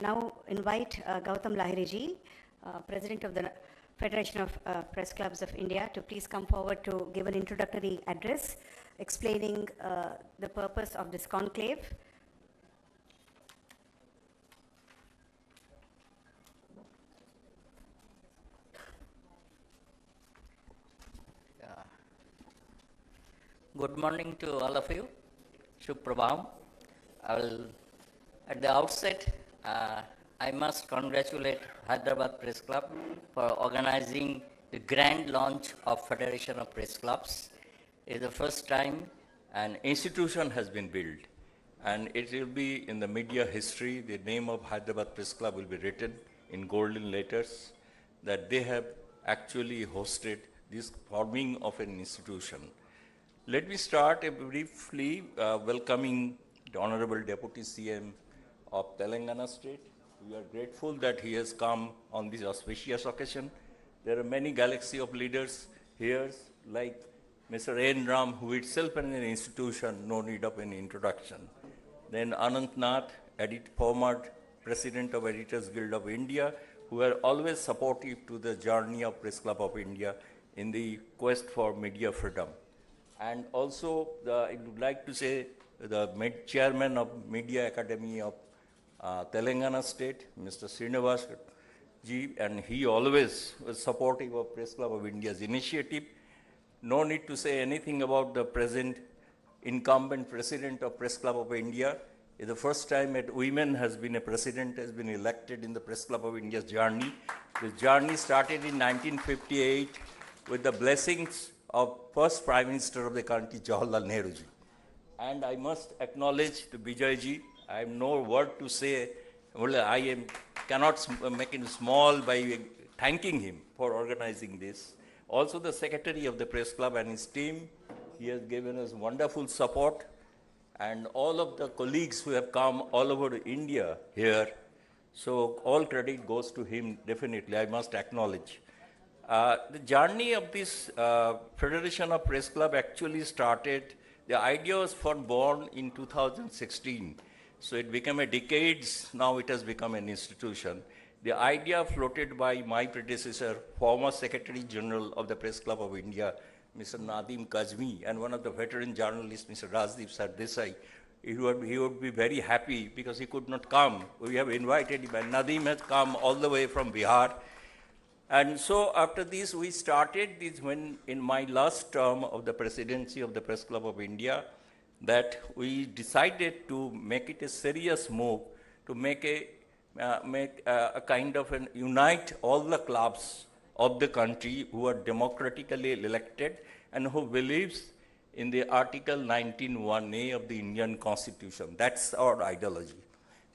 Now invite Gautam Lahiriji, President of the Federation of Press Clubs of India, to please come forward to give an introductory address explaining the purpose of this conclave. Good morning to all of you. Suprabham. At the outset, I must congratulate Hyderabad Press Club for organizing the grand launch of Federation of Press Clubs. It is the first time an institution has been built, and it will be in the media history. The name of Hyderabad Press Club will be written in golden letters that they have actually hosted this forming of an institution. Let me start briefly welcoming the Honorable Deputy CM of Telangana State. We are grateful that he has come on this auspicious occasion. There are many galaxy of leaders here, like Mr. N. Ram, who itself is an institution, no need of any introduction. Then Anant Nath, former President of Editors Guild of India, who are always supportive to the journey of Press Club of India in the quest for media freedom. And also, I would like to say the chairman of Media Academy of Telangana State, Mr. Srinivas Ji, and he always was supportive of Press Club of India's initiative. No need to say anything about the present incumbent president of Press Club of India. It's the first time that women has been a president, has been elected in the Press Club of India's journey. This journey started in 1958 with the blessings of first Prime Minister of the country, Jawaharlal Nehru ji. And I must acknowledge to Bijay ji. I have no word to say. Well, cannot make it small by thanking him for organizing this. Also the Secretary of the Press Club and his team, he has given us wonderful support. And all of the colleagues who have come all over India here. So all credit goes to him, definitely, I must acknowledge. The journey of this Federation of Press Club actually started, the idea was born in 2016. So it became a decades, now it has become an institution. The idea floated by my predecessor, former Secretary General of the Press Club of India, Mr. Nadim Kazmi, and one of the veteran journalists, Mr. Rajdeep Sardesai. He would be very happy because he could not come. We have invited him, and Nadim has come all the way from Bihar. And so after this, we started this when in my last term of the presidency of the Press Club of India, that we decided to make it a serious move to make a kind of an unite all the clubs of the country who are democratically elected and who believes in the Article 19(1)(a) of the Indian Constitution. That's our ideology.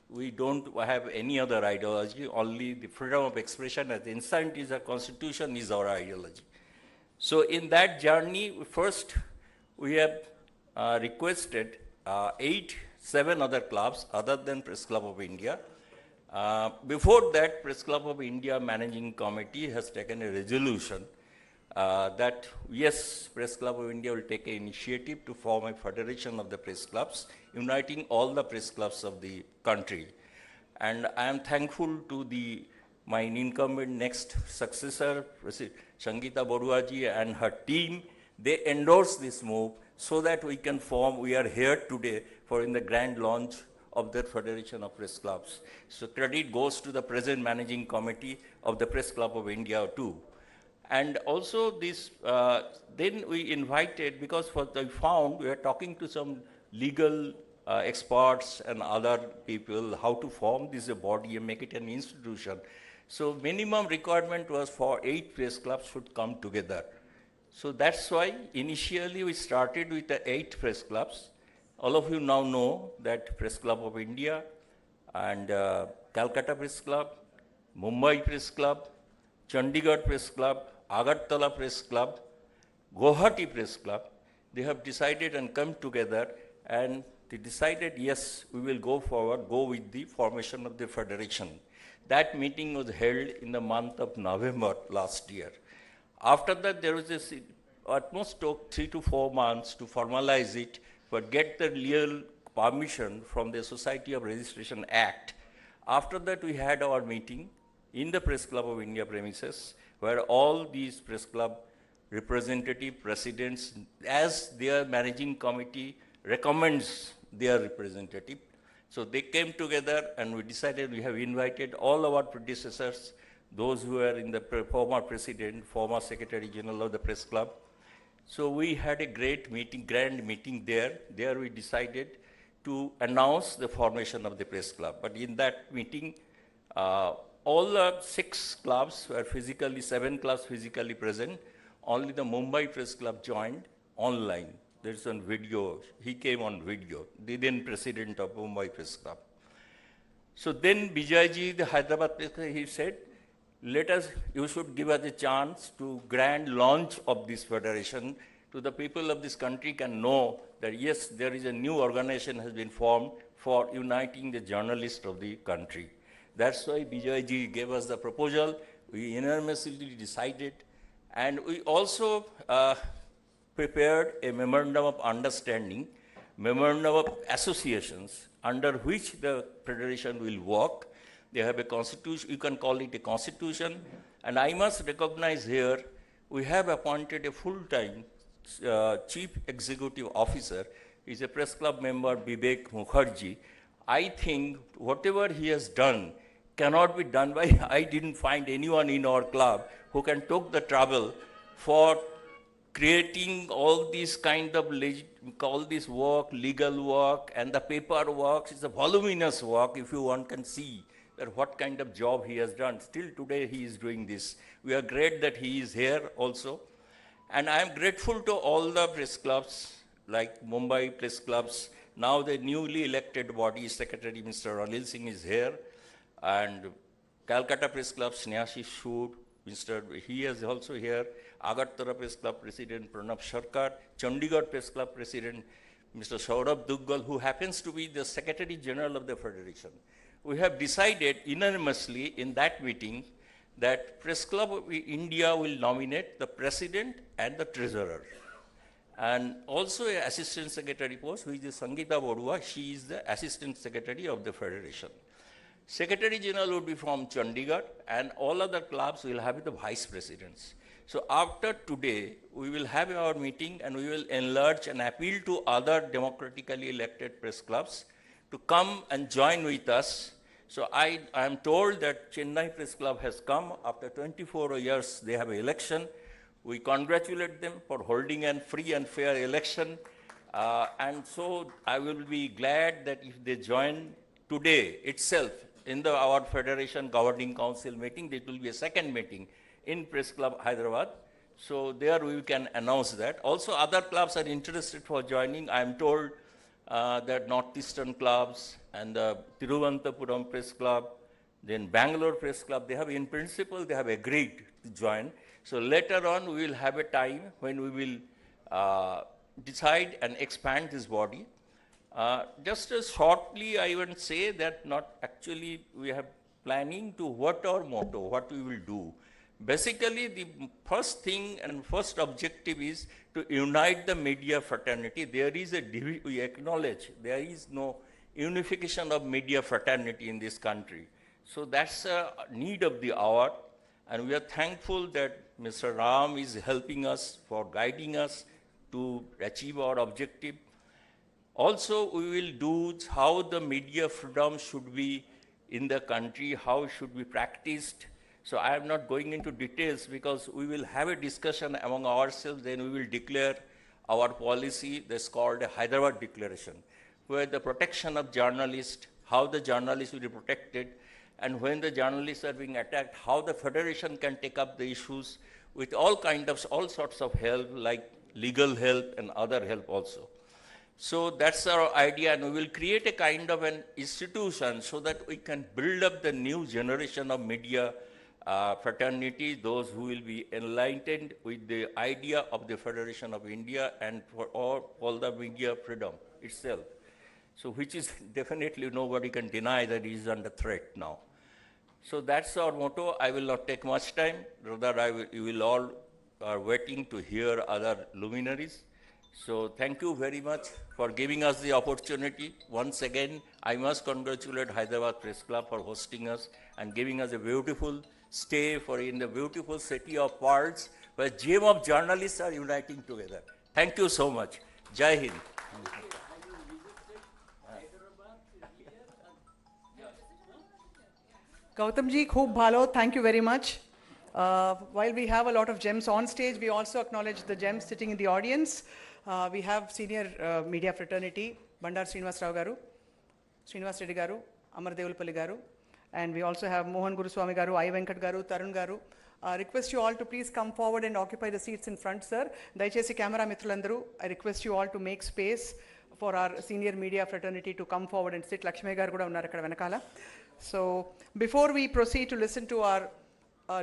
We don't have any other ideology, only the freedom of expression as inside is a constitution is our ideology. So in that journey, first we have requested 7 other clubs other than Press Club of India. Before that, Press Club of India Managing Committee has taken a resolution that yes, Press Club of India will take an initiative to form a federation of the press clubs, uniting all the press clubs of the country. And I am thankful to my incumbent next successor, Sangeeta Baruaji and her team. They endorsed this move so that we can form, we are here today for in the grand launch of the Federation of Press Clubs. So credit goes to the present managing committee of the Press Club of India too. And also this, then we invited, because we found, we were talking to some legal experts and other people, how to form this body and make it an institution. So minimum requirement was for 8 press clubs should come together. So that's why initially we started with the 8 press clubs. All of you now know that Press Club of India and Calcutta Press Club, Mumbai Press Club, Chandigarh Press Club, Agartala Press Club, Guwahati Press Club, they have decided and come together and they decided, yes, we will go forward, go with the formation of the federation. That meeting was held in the month of November last year. After that, there was this, almost took 3 to 4 months to formalize it, but get the legal permission from the Society of Registration Act. After that, we had our meeting in the Press Club of India premises, where all these press club representative presidents, as their managing committee recommends their representative. So they came together and we decided, we have invited all our predecessors, those who were in the former president, former secretary general of the press club. So we had a great meeting, grand meeting there. There we decided to announce the formation of the press club. But in that meeting, all the 6 clubs were physically, 7 clubs physically present. Only the Mumbai Press Club joined online. There's on video. He came on video, the then president of Mumbai Press Club. So then Vijayji, the Hyderabad Press Club, he said, you should give us a chance to grand launch of this federation to the people of this country can know that yes, there is a new organization has been formed for uniting the journalists of the country. That's why Vijayji gave us the proposal. We unanimously decided, and we also prepared a memorandum of understanding, memorandum of associations under which the federation will work. They have a constitution, you can call it a constitution, and I must recognize here, we have appointed a full-time chief executive officer. He's a press club member, Vivek Mukherjee. I think whatever he has done cannot be done by, I didn't find anyone in our club who can take the trouble for creating all these kind of, all this work, legal work, and the paperwork. It's a voluminous work, if one can see that what kind of job he has done. Still today he is doing this. We are great that he is here also. And I am grateful to all the press clubs, like Mumbai press clubs. Now the newly elected body secretary, Mr. Anil Singh, is here. And Calcutta press club, Snehashi Sood, he is also here. Agartala press club president, Pranab Sarkar. Chandigarh press club president, Mr. Saurabh Duggal, who happens to be the secretary general of the federation. We have decided unanimously in that meeting that Press Club of India will nominate the president and the treasurer. And also an assistant secretary post, which is Sangeeta Borua. She is the assistant secretary of the federation. Secretary general would be from Chandigarh, and all other clubs will have the vice presidents. So after today, we will have our meeting and we will enlarge and appeal to other democratically elected press clubs to come and join with us. So I am told that Chennai Press Club has come after 24 years. They have an election. We congratulate them for holding a free and fair election. And so I will be glad that if they join today itself in our Federation Governing Council meeting, it will be a second meeting in Press Club Hyderabad. So there we can announce that. Also other clubs are interested for joining. I am told that Northeastern clubs and the Thiruvananthapuram Press Club, then Bangalore Press Club, they have in principle, they have agreed to join. So later on we will have a time when we will decide and expand this body. Just as shortly I will say that not actually we have planning to what our motto, what we will do. Basically the first thing and first objective is to unite the media fraternity. There is we acknowledge there is no unification of media fraternity in this country. So that's a need of the hour, and we are thankful that Mr. Ram is helping us for guiding us to achieve our objective. Also, we will do how the media freedom should be in the country, how it should be practiced. So I am not going into details because we will have a discussion among ourselves, then we will declare our policy that's called a Hyderabad Declaration, where the protection of journalists, how the journalists will be protected, and when the journalists are being attacked, how the federation can take up the issues with all sorts of help, like legal help and other help also. So that's our idea, and we will create a kind of an institution so that we can build up the new generation of media fraternity, those who will be enlightened with the idea of the Federation of India and for all the media freedom itself. So which is definitely nobody can deny that it is under threat now. So that's our motto. I will not take much time. Rather, you will all are waiting to hear other luminaries. So thank you very much for giving us the opportunity. Once again, I must congratulate Hyderabad Press Club for hosting us and giving us a beautiful stay for in the beautiful city of Pearls, where gem of journalists are uniting together. Thank you so much. Jai Hind. Gautam ji, khoob bhalo, thank you very much. While we have a lot of gems on stage, we also acknowledge the gems sitting in the audience. We have senior media fraternity, Bandar Srinivas Rao garu, Srinivas Reddy garu, Amar Devulpalli garu, and we also have Mohan Guruswamy garu, I Venkat garu, Tarun garu. Request you all to please come forward and occupy the seats in front, sir. Dayachesi camera mitrulandaru, I request you all to make space for our senior media fraternity to come forward and sit. Lakshmi garu kuda unnaru akkada venakala. So before we proceed to listen to our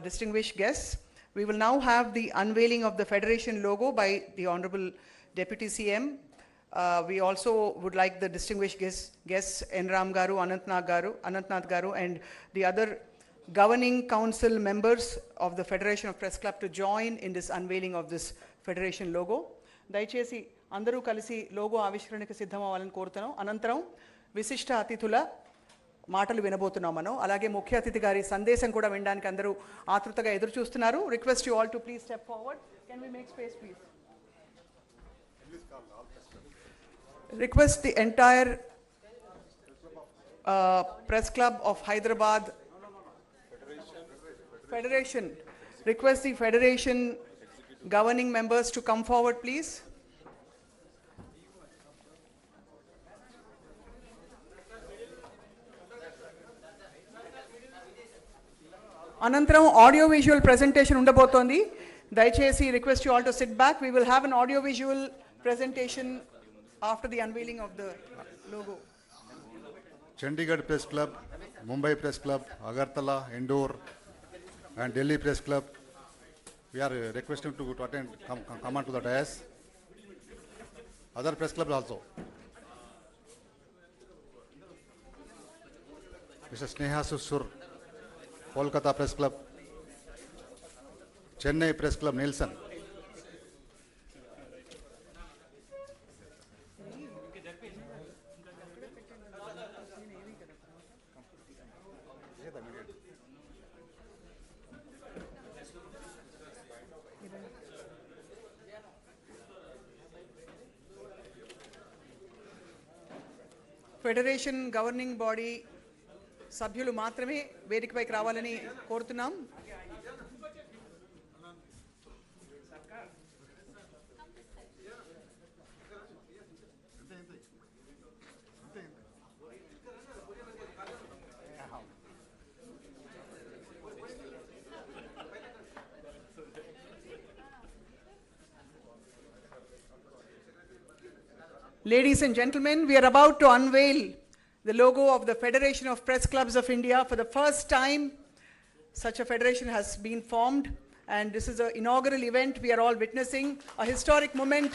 distinguished guests, we will now have the unveiling of the Federation logo by the Honorable Deputy CM. We also would like the distinguished guests N. Ram Garu, Anantnath Garu, and the other governing council members of the Federation of Press Club to join in this unveiling of this Federation logo. దయచేసి అందరూ కలిసి logo ఆవిష్కరణకి సిద్ధం అవ్వాలని కోరుతున్నాం. అనంతరం విశిష్ట అతిథుల మాటలు వినబోతున్నాం మనం. అలాగే ముఖ్య అతిథి గారి సందేశం కూడా వినడానికి అందరూ ఆతృతగా ఎదురు చూస్తున్నారు. Request you all to please step forward. Can we make space please? Request the entire Press Club of Hyderabad Federation. Request the Federation governing members to come forward, please. Anantaram audio visual presentation undabotondi. Dayachesi request you all to sit back. We will have an audio visual presentation after the unveiling of the logo. Chandigarh Press Club, Mumbai Press Club, Agartala, Indore, and Delhi Press Club. We are requesting to attend, come on to the dais. Other press clubs also. Mr. Sneha Susur, Kolkata Press Club, Chennai Press Club, Nelson. Federation governing body సభ్యులు మాత్రమే వేదికపైకి రావాలని కోరుతున్నాం. Ladies and gentlemen, we are about to unveil the logo of the Federation of Press Clubs of India. For the first time, such a federation has been formed, and this is an inaugural event. We are all witnessing a historic moment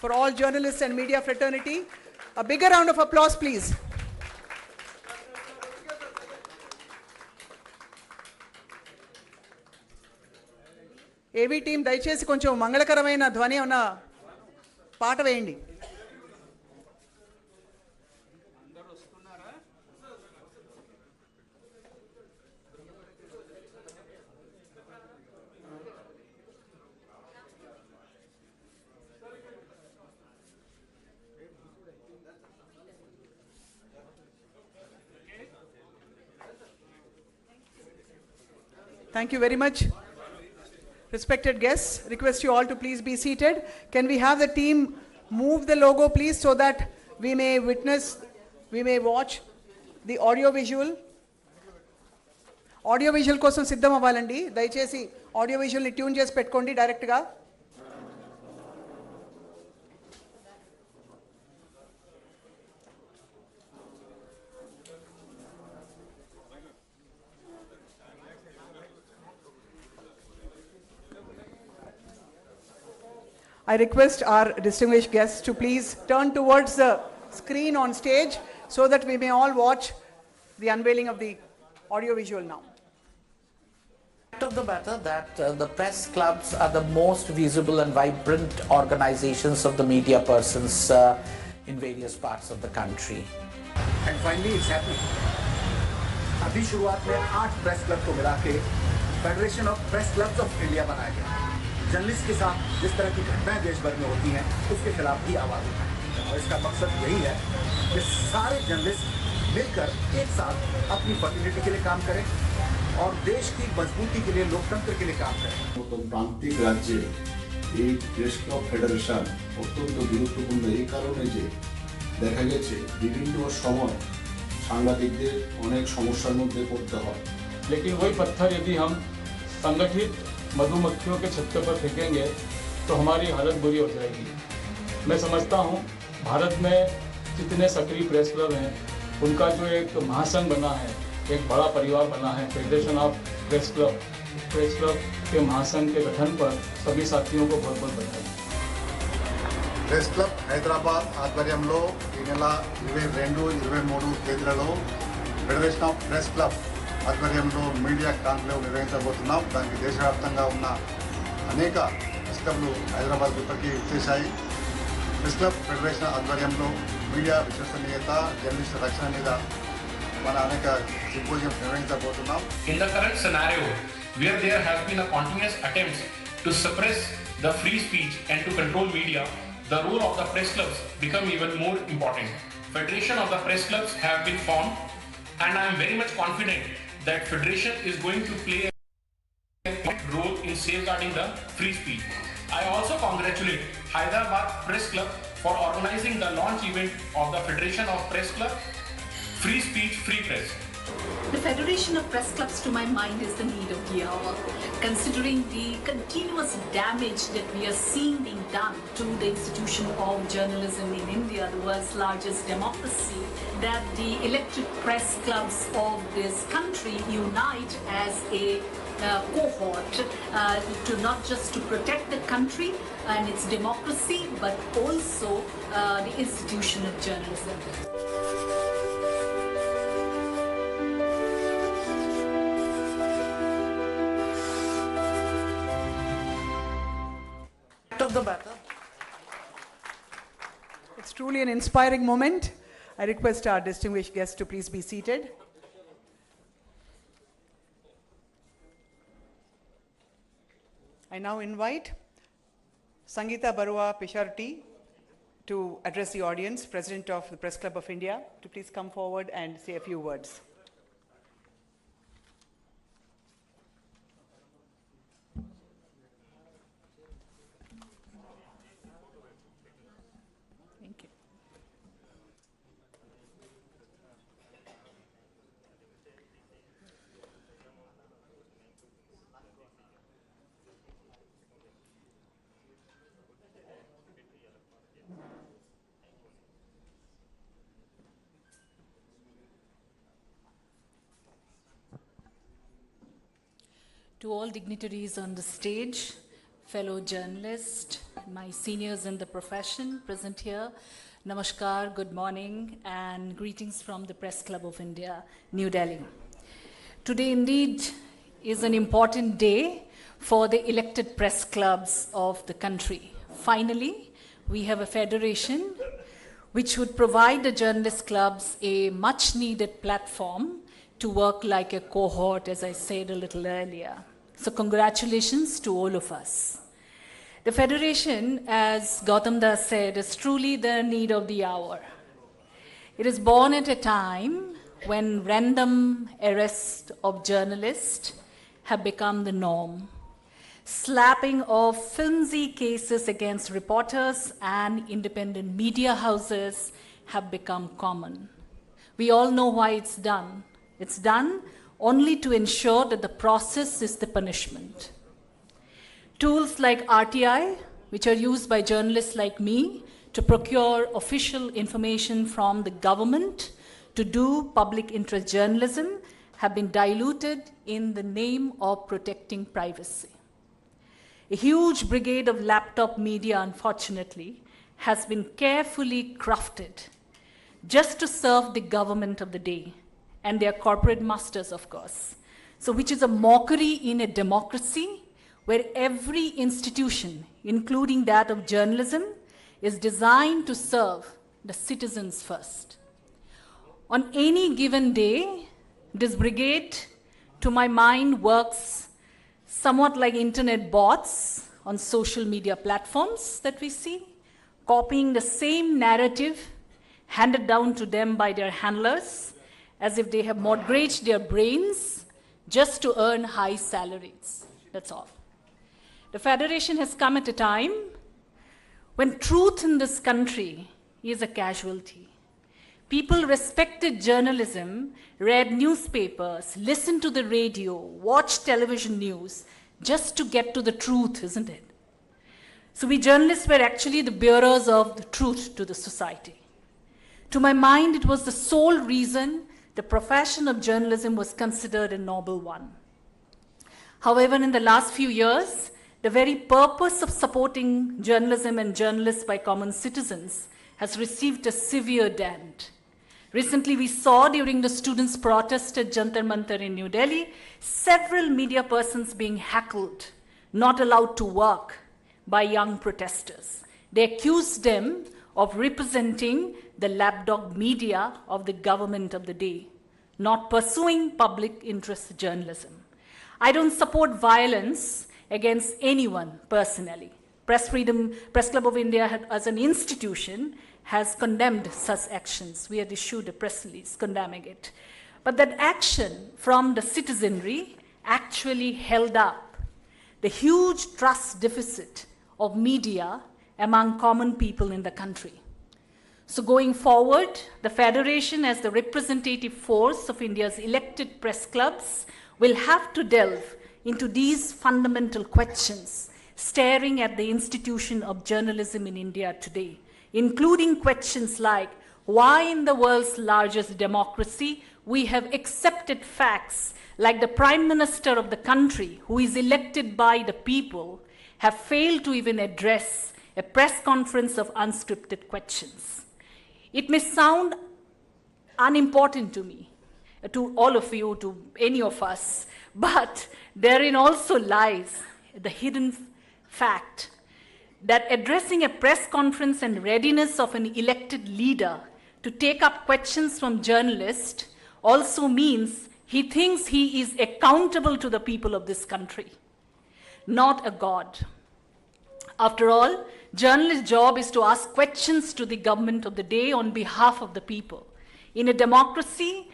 for all journalists and media fraternity. A bigger round of applause, please. ఏవీ team దయచేసి కొంచెం మంగళకరమైన ధ్వని ఉన్న పాట వేయండి. Thank you very much. Respected guests, request you all to please be seated. Can we have the team move the logo, please, so that we may watch the audio visual. Audio visual కోసం సిద్ధం అవ్వాలండి. దయచేసి audio విజువల్ని tune చేసి పెట్టుకోండి డైరెక్ట్గా. I request our distinguished guests to please turn towards the screen on stage so that we may all watch the unveiling of the audio visual now. of the matter that the press clubs are the most visible and vibrant organizations of the media persons in various parts of the country. And finally, it's happening. अभी शुरुआत में 8 press club को मिला के federation of press clubs of India बनाया गया। Journalist के साथ जिस तरह की घटनाएं देश भर में होती हैं, उसके खिलाफ भी आवाज उठाएं। और इसका मकसद यही है कि सारे जर्नलिस्ट मिलकर एक साथ अपनी फर्टिलिटी के लिए काम करें और देश की मजबूती के लिए, लोकतंत्र के लिए काम करें। तो प्रांतिक राज्य এই প্রেস ক্লাব ফেডারেশন অত্যন্ত গুরুত্বপূর্ণ এই কারণে যে দেখা গেছে বিভিন্ন সময় সাংবাদিকদের অনেক সমস্যার মধ্যে পড়তে হয়। लेकिन वही पत्थर यदि हम संगठित मधुमक्खियों के छत्ते पर फेंकेंगे तो हमारी हालत बुरी हो जाएगी। मैं समझता हूँ भारत में जितने सक्रिय प्रेस क्लब हैं उनका जो एक महासंघ बना है, एक बड़ा परिवार बना है, फेडरेशन ऑफ प्रेस क्लब के महासंघ के गठन पर सभी साथियों को बहुत बहुत बधाई। ప్రెస్ క్లబ్ హైదరాబాద్ ఆధ్వర్యంలో ఈ నెల 22, 23 తేదీలలో ఫెడరేషన్ ఆఫ్ ప్రెస్ క్లబ్ ఆధ్వర్యంలో మీడియా కాన్క్లేవ్ నిర్వహించబోతున్నాం. దానికి దేశవ్యాప్తంగా ఉన్న అనేక ప్రెస్ క్లబ్లు హైదరాబాద్ ఇప్పటికీ వచ్చేశాయి. ప్రెస్ క్లబ్ ఫెడరేషన్ ఆధ్వర్యంలో మీడియా విశ్వసనీయత, జర్నలిస్ట్ రక్షణ మీద మన అనేక symposium నిర్వహించబోతున్నాం. In the current scenario, where there has been a continuous attempts to suppress the free speech and to control media, the role of the press clubs become even more important. Federation of the press clubs have been formed, and I am very much confident that Federation is going to play a role in safeguarding the free speech. I also congratulate Hyderabad Press Club for organizing the launch event of the Federation of Press Club, Free Speech, Free Press. The Federation of Press Clubs, to my mind, is the need of the hour, considering the continuous damage that we are seeing being done to the institution of journalism in India, the world's largest democracy, that the elected press clubs of this country unite as a cohort to not just to protect the country and its democracy, but also the institution of journalism. Of the matter. It's truly an inspiring moment. I request our distinguished guests to please be seated. I now invite Sangeeta Barua Pisharti to address the audience, President of the Press Club of India, to please come forward and say a few words. To all dignitaries on the stage, fellow journalists, my seniors in the profession present here, namaskar, good morning, and greetings from the Press Club of India, New Delhi. Today indeed is an important day for the elected press clubs of the country. Finally, we have a federation which would provide the journalist clubs a much needed platform to work like a cohort, as I said a little earlier. So congratulations to all of us. The Federation, as Gautam Das said, is truly the need of the hour. It is born at a time when random arrest of journalists have become the norm. Slapping of flimsy cases against reporters and independent media houses have become common. We all know why it's done. It's done only to ensure that the process is the punishment. Tools like RTI, which are used by journalists like me to procure official information from the government to do public interest journalism, have been diluted in the name of protecting privacy. A huge brigade of laptop media, unfortunately, has been carefully crafted just to serve the government of the day and their corporate masters, of course. So which is a mockery in a democracy where every institution, including that of journalism, is designed to serve the citizens first. On any given day, this brigade, to my mind, works somewhat like internet bots on social media platforms that we see, copying the same narrative handed down to them by their handlers as if they have mortgaged their brains just to earn high salaries. That's all. The Federation has come at a time when truth in this country is a casualty. People respected journalism, read newspapers, listened to the radio, watched television news just to get to the truth, isn't it? So we journalists were actually the bearers of the truth to the society. To my mind, it was the sole reason the profession of journalism was considered a noble one. However, in the last few years, the very purpose of supporting journalism and journalists by common citizens has received a severe dent. Recently, we saw during the students' protest at Jantar Mantar in New Delhi, several media persons being heckled, not allowed to work by young protesters. They accused them of representing the lapdog media of the government of the day, not pursuing public interest journalism. I don't support violence against anyone personally. Press Club of India as an institution has condemned such actions. We had issued a press release condemning it. But that action from the citizenry actually held up the huge trust deficit of media among common people in the country. So going forward, the Federation as the representative force of India's elected press clubs will have to delve into these fundamental questions, staring at the institution of journalism in India today, including questions like why in the world's largest democracy we have accepted facts like the Prime Minister of the country, who is elected by the people, have failed to even address a press conference of unscripted questions. It may sound unimportant to me, to all of you, to any of us, but therein also lies the hidden fact that addressing a press conference and readiness of an elected leader to take up questions from journalists also means he thinks he is accountable to the people of this country, not a god. After all, journalist's job is to ask questions to the government of the day on behalf of the people. In a democracy,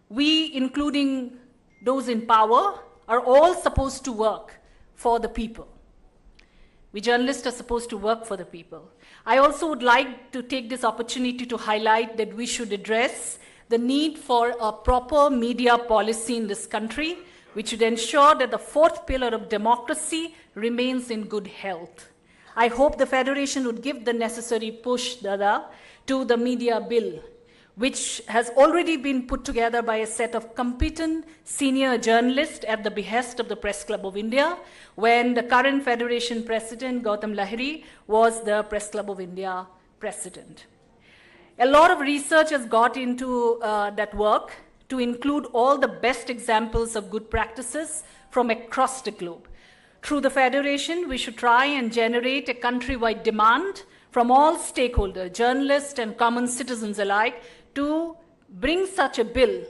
we, including those in power, are all supposed to work for the people. We journalists are supposed to work for the people. I also would like to take this opportunity to highlight that we should address the need for a proper media policy in this country, which would ensure that the fourth pillar of democracy remains in good health. I hope the Federation would give the necessary push, Dada, to the media bill, which has already been put together by a set of competent senior journalists at the behest of the Press Club of India, when the current Federation President, Gautam Lahiri, was the Press Club of India President. A lot of research has got into that work to include all the best examples of good practices from across the globe. Through the Federation, we should try and generate a countrywide demand from all stakeholders, journalists and common citizens alike, to bring such a bill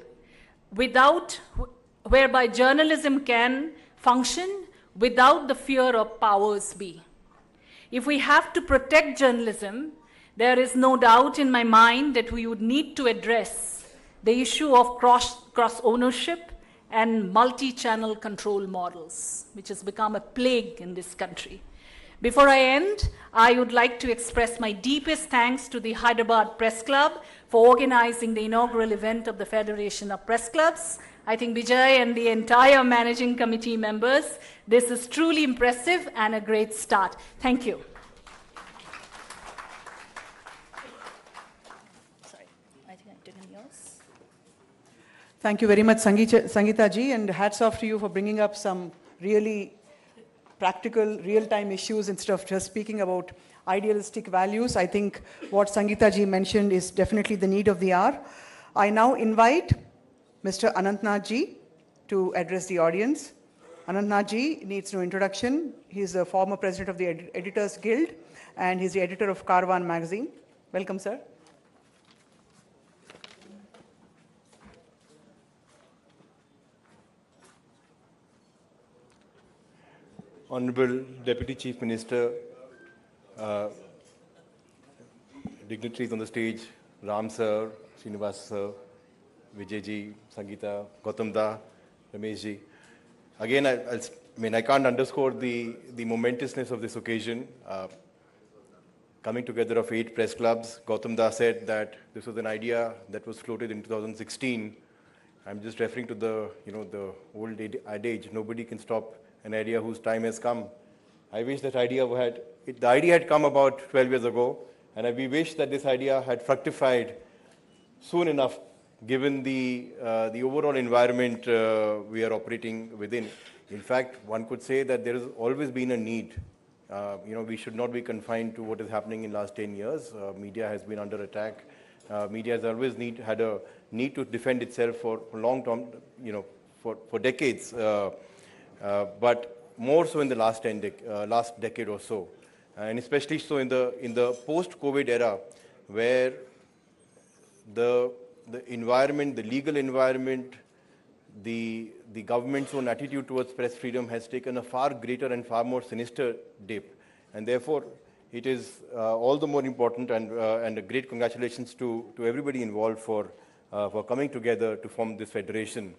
whereby journalism can function without the fear of powers be. If we have to protect journalism, there is no doubt in my mind that we would need to address the issue of cross ownership and multi-channel control models, which has become a plague in this country. Before I end, I would like to express my deepest thanks to the Hyderabad Press Club for organizing the inaugural event of the Federation of Press Clubs. I think Vijay and the entire managing committee members, this is truly impressive and a great start. Thank you. Sorry, I think I didn't yours. Thank you very much, Sangeeta ji, and hats off to you for bringing up some really practical, real-time issues instead of just speaking about idealistic values. I think what Sangeeta ji mentioned is definitely the need of the hour. I now invite Mr. Anantnath ji to address the audience. Anantnath needs no introduction. He's the former president of the Editors Guild and he's the editor of Carvan magazine. Welcome, sir. Honorable Deputy Chief Minister, dignitaries on the stage, Ram sir, Srinivas sir, Vijay ji, Sangeeta, Gautam da, Ramesh ji. Again, I can't underscore the momentousness of this occasion. Coming together of 8 press clubs, Gautam da said that this was an idea that was floated in 2016. I'm just referring to the old adage, nobody can stop an idea whose time has come. I wish that the idea had come about 12 years ago, and we wish that this idea had fructified soon enough, given the overall environment we are operating within. In fact, one could say that there has always been a need. We should not be confined to what is happening in the last 10 years. Media has been under attack. Media has always had a need to defend itself for long term, for decades. But more so in the last decade or so, and especially so in the post-COVID era, where the environment, the legal environment, the government's own attitude towards press freedom has taken a far greater and far more sinister dip, and therefore it is all the more important, and a great congratulations to everybody involved for coming together to form this federation.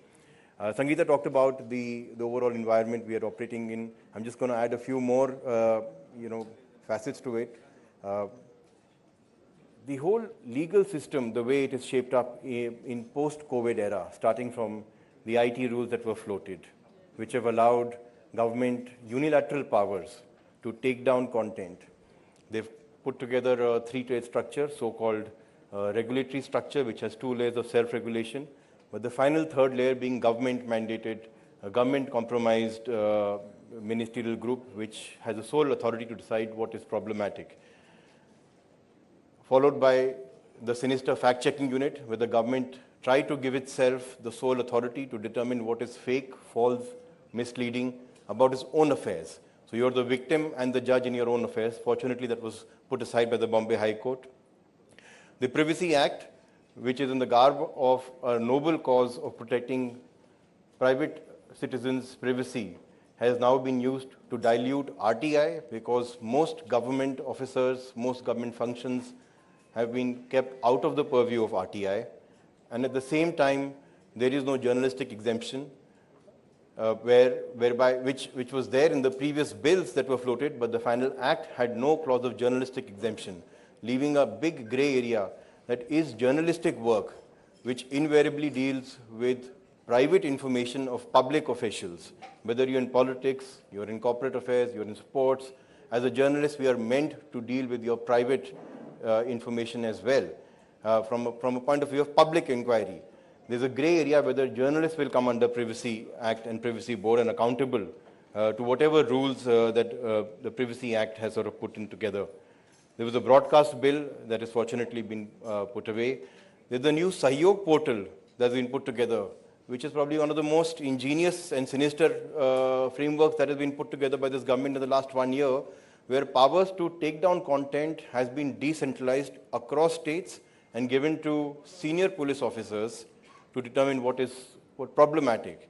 Sangeeta talked about the overall environment we are operating in. I'm just going to add a few more, facets to it. The whole legal system, the way it is shaped up in post-COVID era, starting from the IT rules that were floated, which have allowed government unilateral powers to take down content. They've put together a 3-tiered structure, so-called regulatory structure, which has 2 layers of self-regulation, but the final 3rd layer being government-mandated, a government-compromised ministerial group, which has the sole authority to decide what is problematic. Followed by the sinister fact-checking unit, where the government tried to give itself the sole authority to determine what is fake, false, misleading about its own affairs. So you're the victim and the judge in your own affairs. Fortunately, that was put aside by the Bombay High Court. The Privacy Act, which is in the garb of a noble cause of protecting private citizens' privacy, has now been used to dilute RTI, because most government officers, most government functions have been kept out of the purview of RTI. And at the same time, there is no journalistic exemption, which was there in the previous bills that were floated, but the final act had no clause of journalistic exemption, leaving a big gray area that is journalistic work, which invariably deals with private information of public officials. Whether you're in politics, you're in corporate affairs, you're in sports, as a journalist, we are meant to deal with your private information as well, from a point of view of public inquiry. There's a gray area whether journalists will come under Privacy Act and Privacy Board and accountable to whatever rules that the Privacy Act has sort of put in together. There was a broadcast bill that has fortunately been put away. There's a new Sahyog portal that's been put together, which is probably one of the most ingenious and sinister frameworks that has been put together by this government in the last 1 year, where powers to take down content has been decentralized across states and given to senior police officers to determine what problematic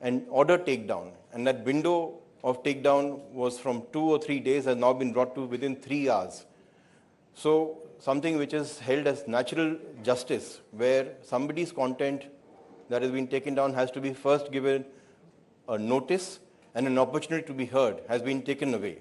and order takedown. And that window of takedown was from 2 or 3 days, has now been brought to within 3 hours. So something which is held as natural justice, where somebody's content that has been taken down has to be first given a notice and an opportunity to be heard, has been taken away.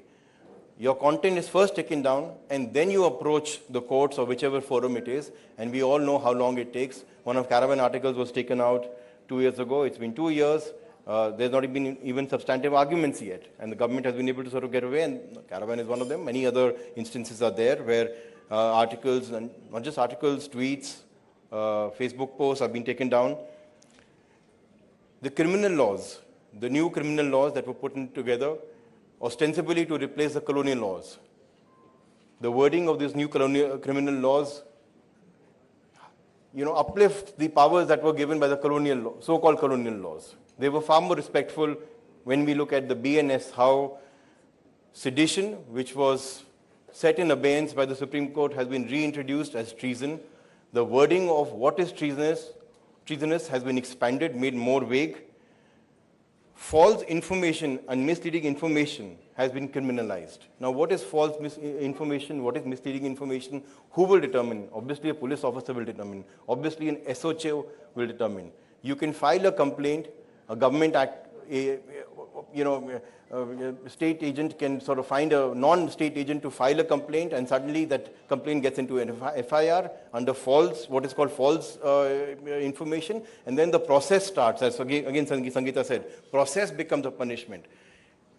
Your content is first taken down, and then you approach the courts or whichever forum it is, and we all know how long it takes. One of Caravan articles was taken out 2 years ago. It's been 2 years. There's not been even substantive arguments yet, and the government has been able to sort of get away, and Caravan is one of them. Many other instances are there where articles, and not just articles, tweets, Facebook posts have been taken down. The criminal laws, the new criminal laws that were put together, ostensibly to replace the colonial laws. The wording of these new criminal laws uplift the powers that were given by the colonial, so-called colonial laws. They were far more respectful when we look at the BNS, how sedition, which was set in abeyance by the Supreme Court, has been reintroduced as treason. The wording of what is treasonous has been expanded, made more vague. False information and misleading information has been criminalized. Now, what is false information? What is misleading information? Who will determine? Obviously, a police officer will determine. Obviously, an SHO will determine. You can file a complaint, a government act, a state agent can sort of find a non-state agent to file a complaint, and suddenly that complaint gets into an FIR under false, what is called false information, and then the process starts. As again Sangeeta said, process becomes a punishment,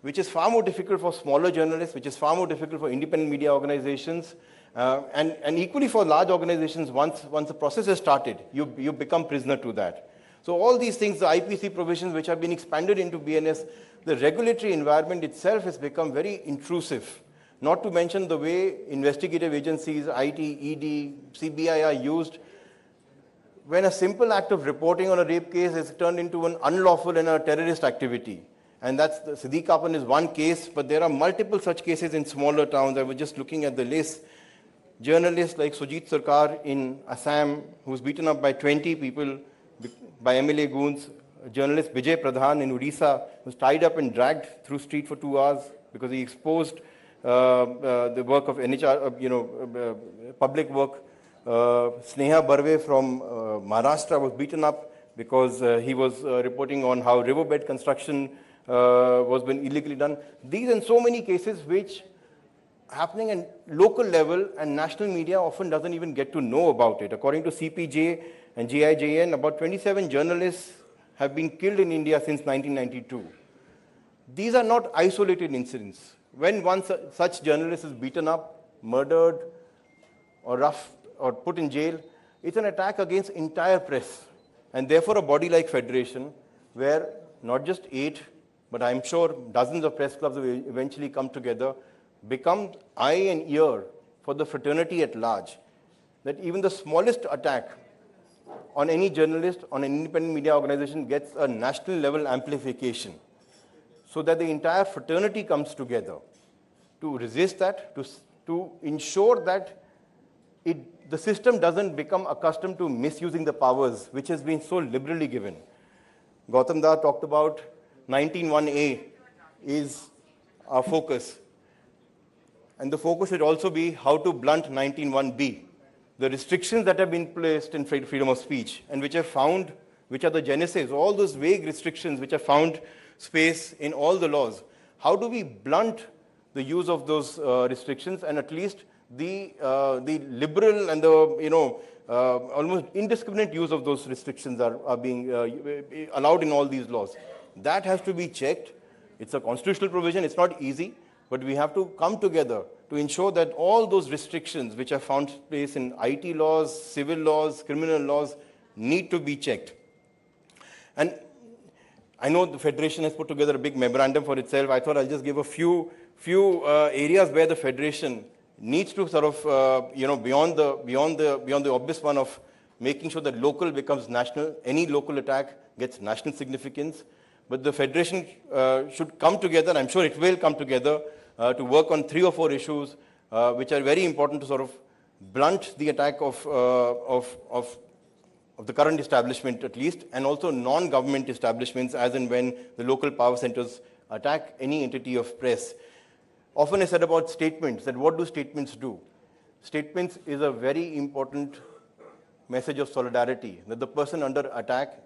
which is far more difficult for smaller journalists, which is far more difficult for independent media organizations, and equally for large organizations. Once the process is started, you become prisoner to that. So all these things, the IPC provisions which have been expanded into BNS, the regulatory environment itself has become very intrusive. Not to mention the way investigative agencies, IT, ED, CBI are used. When a simple act of reporting on a rape case is turned into an unlawful and a terrorist activity. And that's the Siddique Kapan is one case, but there are multiple such cases in smaller towns. I was just looking at the list. Journalists like Sujit Sarkar in Assam, who's beaten up by 20 people, by MLA goons. Journalist Vijay Pradhan in Odisha was tied up and dragged through street for 2 hours because he exposed the work of NHR, public work. Sneha Barve from Maharashtra was beaten up because he was reporting on how riverbed construction was being illegally done. These and so many cases which happening at local level, and national media often doesn't even get to know about it. According to CPJ and GIJN, about 27 journalists have been killed in India since 1992. These are not isolated incidents. When one such journalist is beaten up, murdered, or roughed, or put in jail, it's an attack against entire press. And therefore, a body like Federation, where not just 8, but I'm sure dozens of press clubs will eventually come together, become eye and ear for the fraternity at large. That even the smallest attack on any journalist, on an independent media organization gets a national level amplification, so that the entire fraternity comes together to resist that, to ensure that the system doesn't become accustomed to misusing the powers which has been so liberally given. Gautam Da talked about 19(1)A is our focus. And the focus should also be how to blunt 19(1)B. The restrictions that have been placed in freedom of speech and which are the genesis, all those vague restrictions which have found space in all the laws. How do we blunt the use of those restrictions, and at least the liberal and the almost indiscriminate use of those restrictions are being allowed in all these laws? That has to be checked. It's a constitutional provision. It's not easy, but we have to come together to ensure that all those restrictions which have found place in IT laws, civil laws, criminal laws need to be checked. And I know the Federation has put together a big memorandum for itself. I thought I'll just give a few areas where the Federation needs to sort of, beyond the obvious one of making sure that local becomes national. Any local attack gets national significance. But the Federation should come together, I'm sure it will come together, to work on 3 or 4 issues which are very important to sort of blunt the attack of the current establishment at least, and also non-government establishments as and when the local power centers attack any entity of press. Often I said about statements, that what do statements do? Statements is a very important message of solidarity, that the person under attack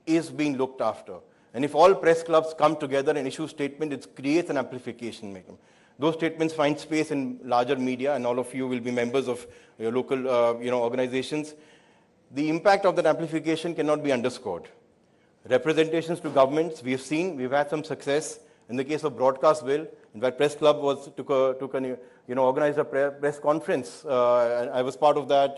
is being looked after. And if all press clubs come together and issue statement, it creates an amplification. Those statements find space in larger media, and all of you will be members of your local organizations. The impact of that amplification cannot be underscored. Representations to governments, we've had some success. In the case of broadcast bill, in fact, press club organized a press conference. I was part of that.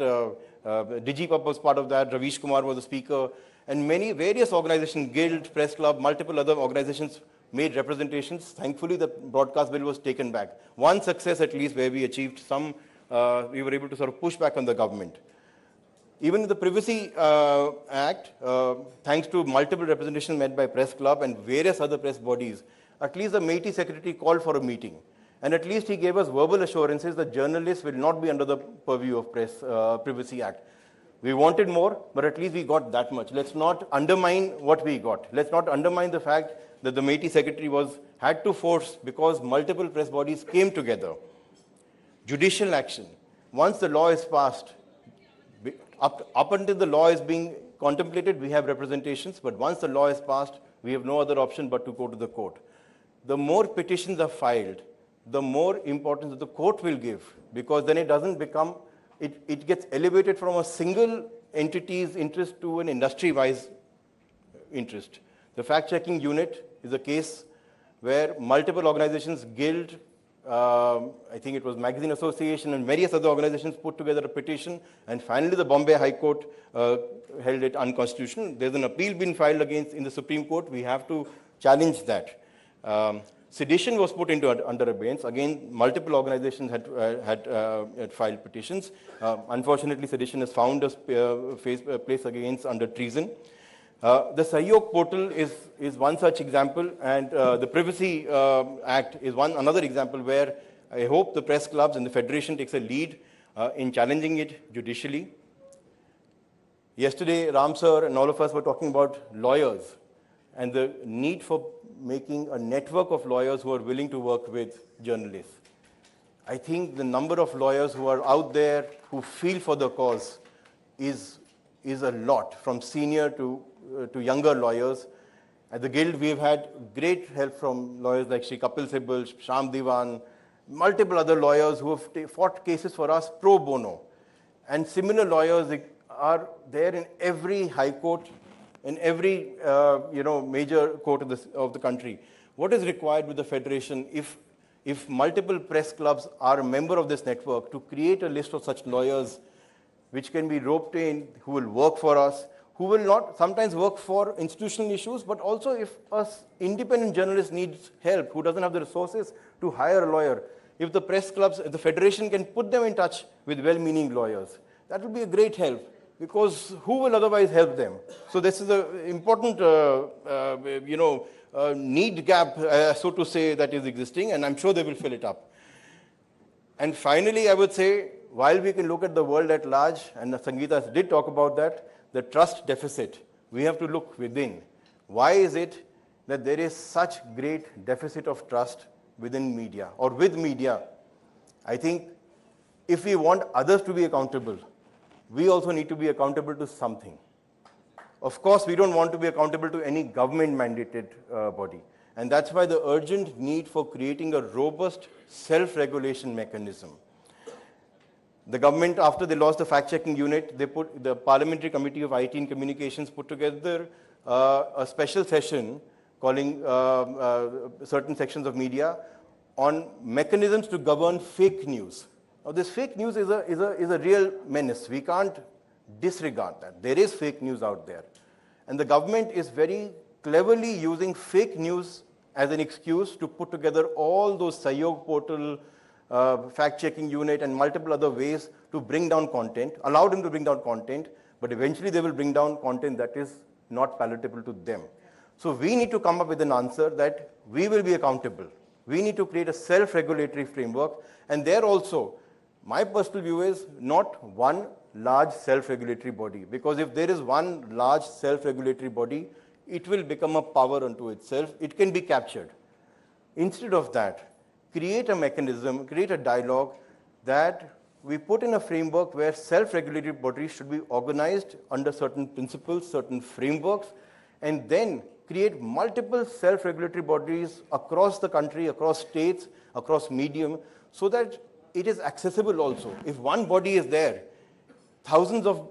Digipub was part of that. Ravish Kumar was the speaker. And various organizations, Guild, Press Club, multiple other organizations made representations. Thankfully, the broadcast bill was taken back. One success at least where we achieved some, we were able to sort of push back on the government. Even in the Privacy Act, thanks to multiple representations made by Press Club and various other press bodies, at least the MeitY secretary called for a meeting. And at least he gave us verbal assurances that journalists will not be under the purview of Privacy Act. We wanted more, but at least we got that much. Let's not undermine what we got. Let's not undermine the fact that the MeitY secretary had to force because multiple press bodies came together. Judicial action. Once the law is passed, up until the law is being contemplated, we have representations, but once the law is passed, we have no other option but to go to the court. The more petitions are filed, the more importance that the court will give, because then it doesn't become, it gets elevated from a single entity's interest to an industry-wise interest. The fact-checking unit is a case where multiple organizations, Guild, I think it was Magazine Association and various other organizations put together a petition, and finally the Bombay High Court held it unconstitutional. There's an appeal been filed against in the Supreme Court. We have to challenge that. Sedition was put under abeyance. Again, multiple organizations had filed petitions. Unfortunately, sedition has found a place against under treason. The Sahyog portal is one such example, and the Privacy Act is another example where I hope the press clubs and the federation takes a lead in challenging it judicially. Yesterday, Ram sir and all of us were talking about lawyers and the need for making a network of lawyers who are willing to work with journalists. I think the number of lawyers who are out there who feel for the cause is a lot, from senior to younger lawyers. At the Guild, we've had great help from lawyers like Shri Kapil Sibal, Sham Diwan, multiple other lawyers who have fought cases for us pro bono. And similar lawyers are there in every high court, in every major court of the country. What is required with the federation if multiple press clubs are a member of this network to create a list of such lawyers which can be roped in, who will work for us, who will not sometimes work for institutional issues, but also if an independent journalist needs help, who doesn't have the resources to hire a lawyer, if the press clubs, if the federation can put them in touch with well-meaning lawyers, that will be a great help, because who will otherwise help them? So this is an important, need gap, so to say, that is existing, and I'm sure they will fill it up. And finally, I would say, while we can look at the world at large, and Sangeeta did talk about that, the trust deficit, we have to look within. Why is it that there is such great deficit of trust within media or with media? I think if we want others to be accountable, we also need to be accountable to something. Of course, we don't want to be accountable to any government-mandated body. And that's why the urgent need for creating a robust self-regulation mechanism. The government, after they lost the fact-checking unit, they put the Parliamentary Committee of IT and Communications put together a special session calling certain sections of media on mechanisms to govern fake news. Now, this fake news is a real menace. We can't disregard that. There is fake news out there. And the government is very cleverly using fake news as an excuse to put together all those Sahyog portal, fact-checking unit, and multiple other ways to bring down content, allow them to bring down content, but eventually they will bring down content that is not palatable to them. So we need to come up with an answer that we will be accountable. We need to create a self-regulatory framework, and there also, my personal view is not one large self-regulatory body, because if there is one large self-regulatory body, it will become a power unto itself. It can be captured. Instead of that, create a mechanism, create a dialogue that we put in a framework where self-regulatory bodies should be organized under certain principles, certain frameworks, and then create multiple self-regulatory bodies across the country, across states, across medium, so that it is accessible also. If one body is there, thousands of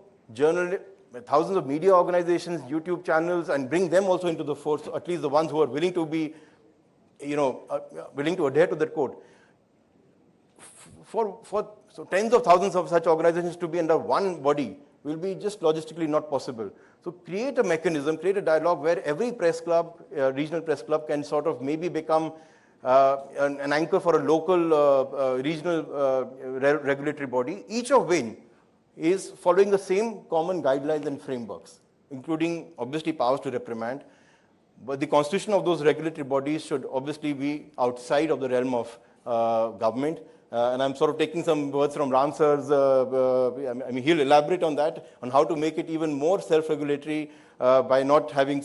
media organizations, YouTube channels, and bring them also into the force, at least the ones who are willing to be, willing to adhere to that code. So tens of thousands of such organizations to be under one body will be just logistically not possible. So create a mechanism, create a dialogue where every press club, regional press club, can sort of maybe become an anchor for a local regional regulatory body, each of which is following the same common guidelines and frameworks, including obviously powers to reprimand. But the constitution of those regulatory bodies should obviously be outside of the realm of government. And I'm sort of taking some words from Ram sir's, I mean, he'll elaborate on that, on how to make it even more self-regulatory by not having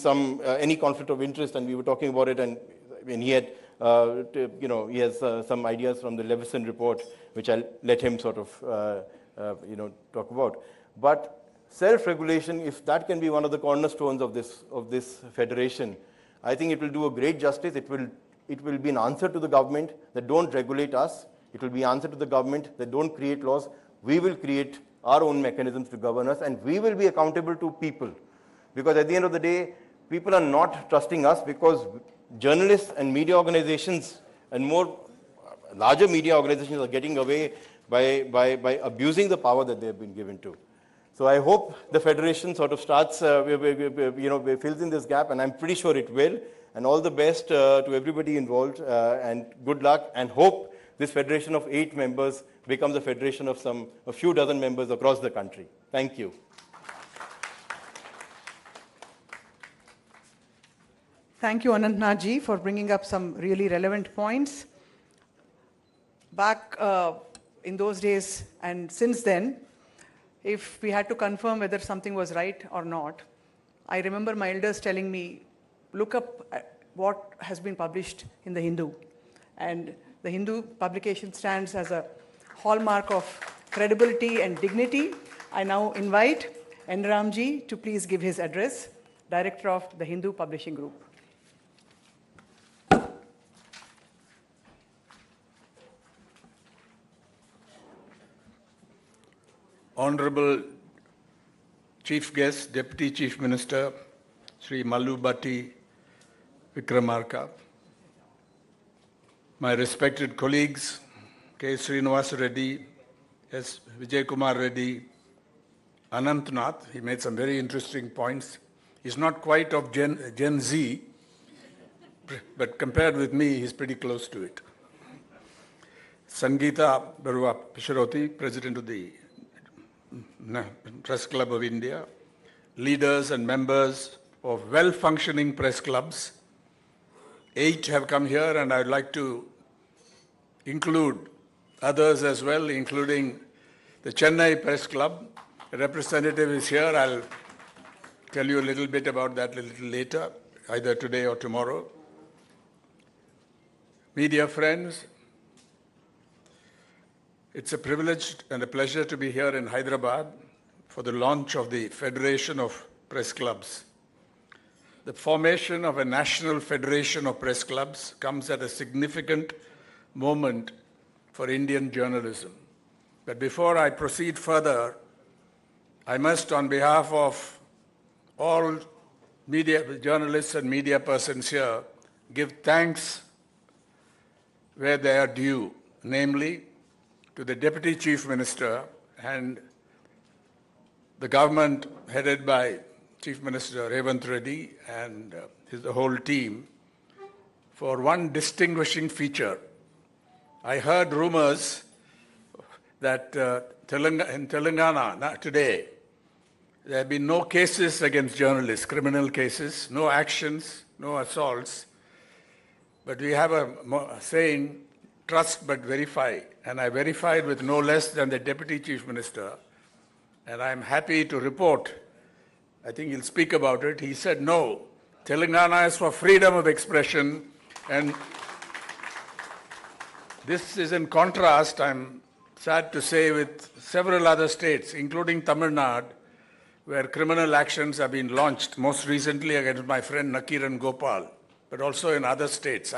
any conflict of interest. And we were talking about it, and he had, he has some ideas from the Levison report, which I'll let him sort of, talk about. But self-regulation, if that can be one of the cornerstones of this federation, I think it will do a great justice. It will be an answer to the government that don't regulate us. It will be an answer to the government that don't create laws. We will create our own mechanisms to govern us, and we will be accountable to people. Because at the end of the day, people are not trusting us because journalists and media organizations and larger media organizations are getting away by abusing the power that they have been given to. So I hope the federation sort of starts, fills in this gap, and I'm pretty sure it will. And all the best to everybody involved, and good luck, and hope this federation of 8 members becomes a federation of a few dozen members across the country. Thank you. Thank you, Anantnath ji, for bringing up some really relevant points. Back in those days and since then, if we had to confirm whether something was right or not, I remember my elders telling me, look up what has been published in the Hindu. And the Hindu publication stands as a hallmark of credibility and dignity. I now invite N. Ramji to please give his address, Director of the Hindu Publishing Group. Honorable Chief Guest, Deputy Chief Minister, Sri Mallu Bhatti Vikramarka, my respected colleagues, K. Srinivas Reddy, S. Vijay Kumar Reddy, Anantnath, he made some very interesting points. He's not quite of Gen Z, but compared with me, he's pretty close to it. Sangeeta Barua Pisharoti, President of the Press Club of India, leaders and members of well-functioning press clubs. 8 have come here, and I'd like to include others as well, including the Chennai Press Club. A representative is here. I'll tell you a little bit about that a little later, either today or tomorrow. Media friends, it's a privilege and a pleasure to be here in Hyderabad for the launch of the Federation of Press Clubs. The formation of a national federation of press clubs comes at a significant moment for Indian journalism. But before I proceed further, I must, on behalf of all media journalists and media persons here, give thanks where they are due, namely to the Deputy Chief Minister and the government headed by Chief Minister Revant Reddy and the whole team for one distinguishing feature. I heard rumors that in Telangana today, there have been no cases against journalists, criminal cases, no actions, no assaults. But we have a saying, trust but verify. And I verified with no less than the Deputy Chief Minister. And I'm happy to report, I think he'll speak about it. He said, no, Telangana is for freedom of expression. And this is in contrast, I'm sad to say, with several other states, including Tamil Nadu, where criminal actions have been launched, most recently against my friend Nakiran Gopal, but also in other states.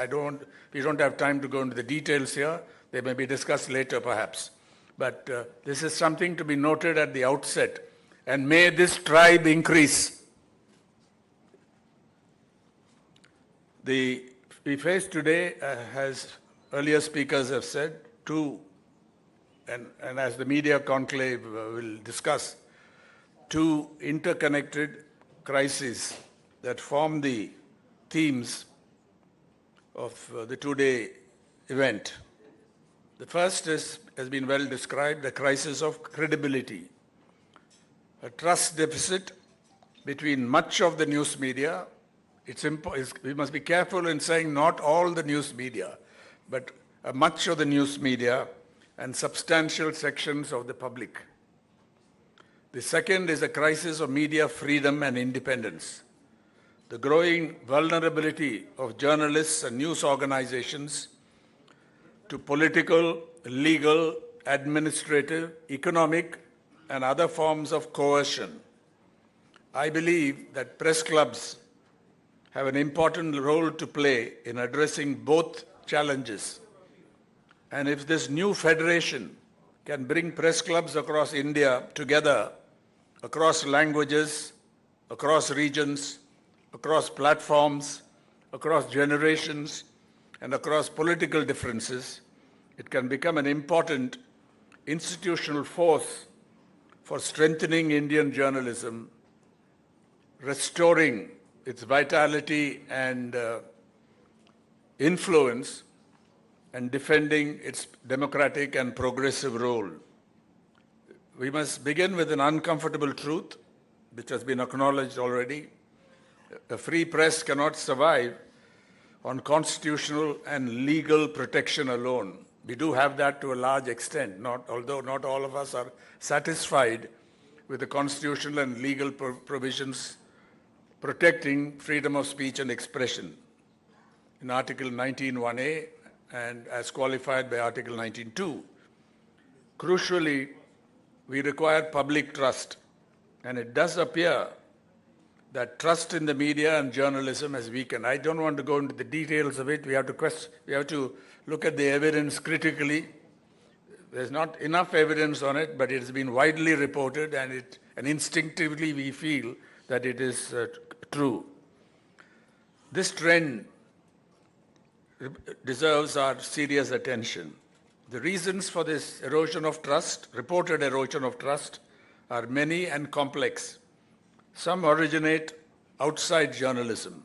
We don't have time to go into the details here. They may be discussed later, perhaps. But this is something to be noted at the outset. And may this tribe increase. We face today, as earlier speakers have said, and as the media conclave will discuss, 2 interconnected crises that form the themes of the 2-day event. The first has been well described, the crisis of credibility. a trust deficit between much of the news media. We must be careful in saying not all the news media, but much of the news media and substantial sections of the public. The second is a crisis of media freedom and independence. The growing vulnerability of journalists and news organizations to political, legal, administrative, economic, and other forms of coercion. I believe that press clubs have an important role to play in addressing both challenges. And if this new federation can bring press clubs across India together, across languages, across regions, across platforms, across generations, and across political differences, it can become an important institutional force for strengthening Indian journalism, restoring its vitality and influence, and defending its democratic and progressive role. We must begin with an uncomfortable truth, which has been acknowledged already. A free press cannot survive on constitutional and legal protection alone. We do have that to a large extent, although not all of us are satisfied with the constitutional and legal provisions protecting freedom of speech and expression in Article 19(1)(a) and as qualified by Article 19(2). Crucially, we require public trust, and it does appear that trust in the media and journalism has weakened. I don't want to go into the details of it. We have to look at the evidence critically. There's not enough evidence on it, but it has been widely reported, and instinctively we feel that it is true. This trend deserves our serious attention. The reasons for this erosion of trust, reported erosion of trust, are many and complex. Some originate outside journalism.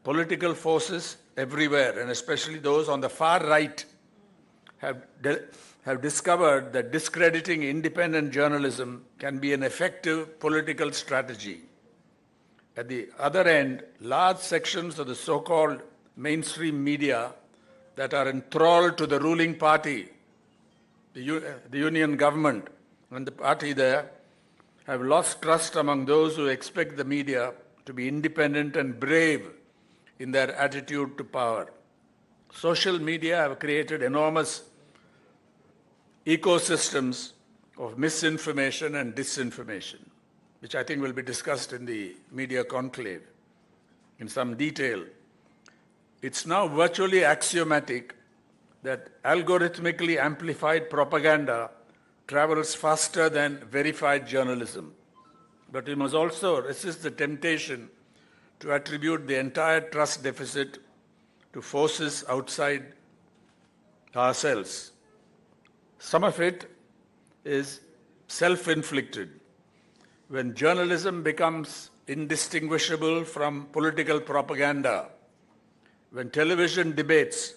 Political forces everywhere, and especially those on the far right, have discovered that discrediting independent journalism can be an effective political strategy. At the other end, large sections of the so-called mainstream media that are enthralled to the ruling party, the union government and the party there, have lost trust among those who expect the media to be independent and brave in their attitude to power. Social media have created enormous ecosystems of misinformation and disinformation, which I think will be discussed in the media conclave in some detail. It's now virtually axiomatic that algorithmically amplified propaganda travels faster than verified journalism. But we must also resist the temptation to attribute the entire trust deficit to forces outside ourselves. Some of it is self-inflicted. When journalism becomes indistinguishable from political propaganda, when television debates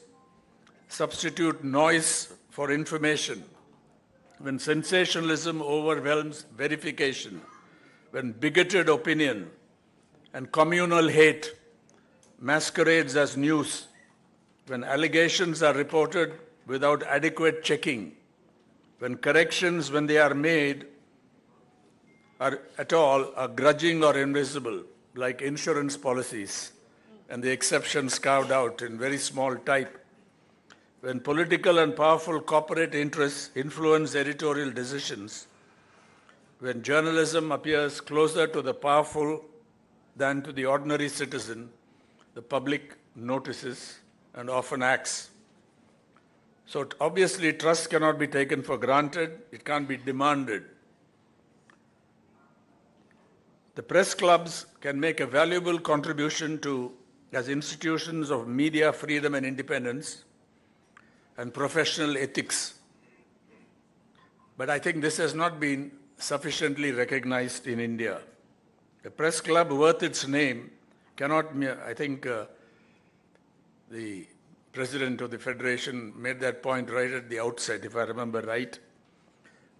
substitute noise for information, when sensationalism overwhelms verification, when bigoted opinion and communal hate masquerades as news, when allegations are reported without adequate checking, when corrections, when they are made, are grudging or invisible, like insurance policies, and the exceptions carved out in very small type, when political and powerful corporate interests influence editorial decisions, when journalism appears closer to the powerful than to the ordinary citizen, the public notices and often acts. So obviously trust cannot be taken for granted, it can't be demanded. The press clubs can make a valuable contribution as institutions of media freedom and independence and professional ethics. But I think this has not been sufficiently recognized in India. A press club worth its name cannot, I think the president of the federation made that point right at the outset, if I remember right.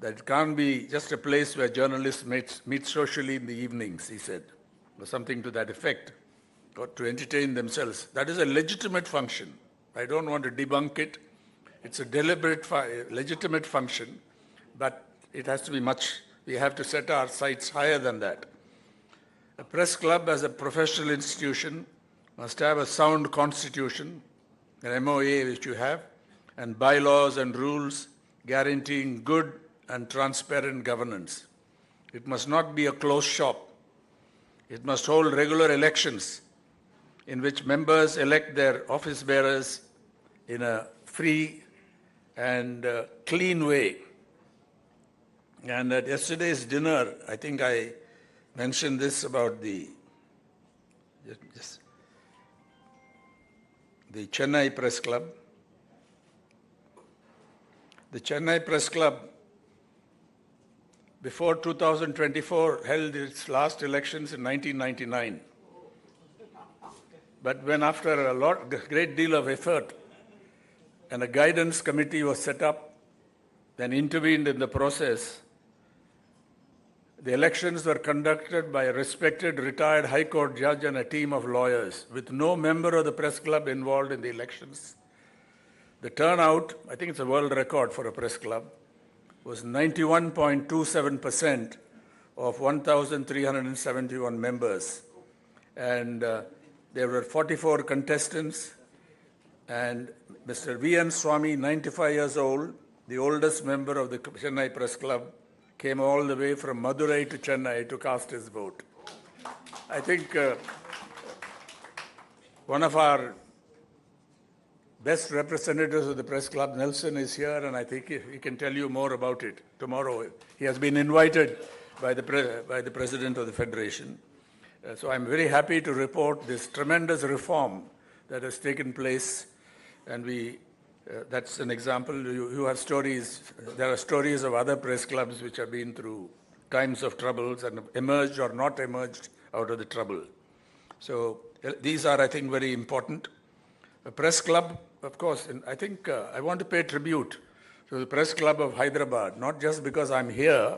that it can't be just a place where journalists meet socially in the evenings, he said, or something to that effect, or to entertain themselves. That is a legitimate function. I don't want to debunk it. It's a deliberate, legitimate function, but it has to be we have to set our sights higher than that. A press club as a professional institution must have a sound constitution, an MOA which you have, and bylaws and rules guaranteeing good and transparent governance. It must not be a closed shop. It must hold regular elections in which members elect their office bearers in a free and clean way. And at yesterday's dinner, I think I mentioned this about the Chennai Press Club. The Chennai Press Club, before 2024, held its last elections in 1999. But when after a great deal of effort, and a guidance committee was set up and intervened in the process, the elections were conducted by a respected retired High Court judge and a team of lawyers, with no member of the press club involved in the elections. The turnout, I think it's a world record for a press club, was 91.27% of 1,371 members. And there were 44 contestants, and Mr. V.N. Swamy, 95 years old, the oldest member of the Chennai Press Club, came all the way from Madurai to Chennai to cast his vote. I think one of our best representatives of the press club, Nelson, is here, and I think he can tell you more about it tomorrow. He has been invited by the president of the federation. So I'm very happy to report this tremendous reform that has taken place, and that's an example. You have stories. There are stories of other press clubs which have been through times of troubles and emerged or not emerged out of the trouble. So these are, I think, very important. A press club, of course, and I think I want to pay tribute to the Press Club of Hyderabad, not just because I'm here,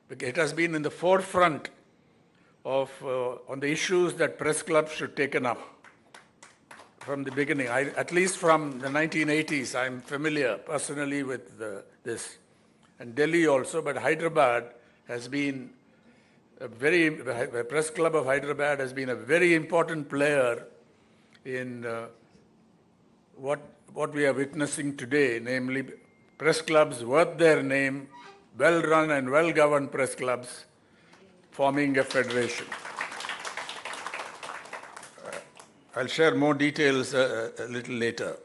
but it has been in the forefront of on the issues that press clubs should take up from the beginning. At least from the 1980s, I'm familiar personally with this. And Delhi also, but Hyderabad has been the Press Club of Hyderabad has been a very important player in what we are witnessing today, namely press clubs worth their name, well-run and well-governed press clubs forming a federation. I'll share more details a little later.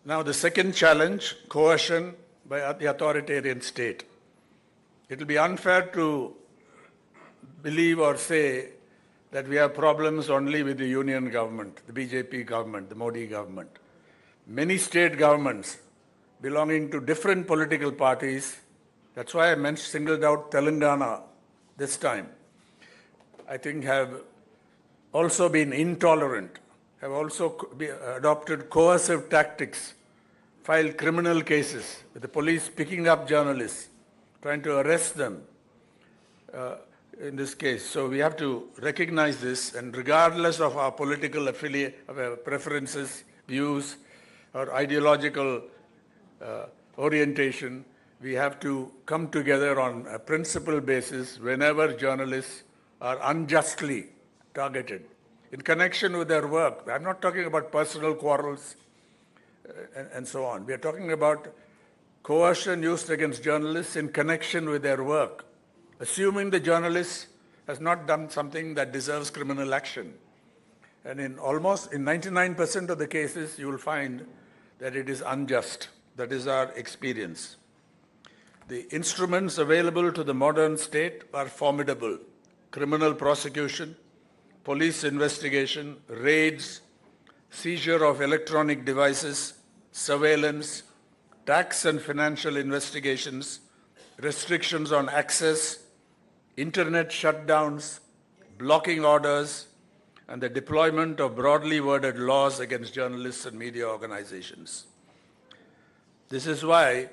Now, the second challenge, coercion by the authoritarian state. It will be unfair to believe or say that we have problems only with the union government, the BJP government, the Modi government. Many state governments belonging to different political parties, that's why I singled out Telangana this time, I think have also been intolerant, have also adopted coercive tactics, filed criminal cases with the police picking up journalists, trying to arrest them in this case. So we have to recognize this, and regardless of our political preferences, views, or ideological orientation, we have to come together on a principle basis whenever journalists are unjustly targeted in connection with their work. I'm not talking about personal quarrels and so on. We are talking about coercion used against journalists in connection with their work, assuming the journalist has not done something that deserves criminal action. And in 99% of the cases, you will find that it is unjust. That is our experience. The instruments available to the modern state are formidable. Criminal prosecution, police investigation, raids, seizure of electronic devices, surveillance, tax and financial investigations, restrictions on access, internet shutdowns, blocking orders, and the deployment of broadly worded laws against journalists and media organizations. This is why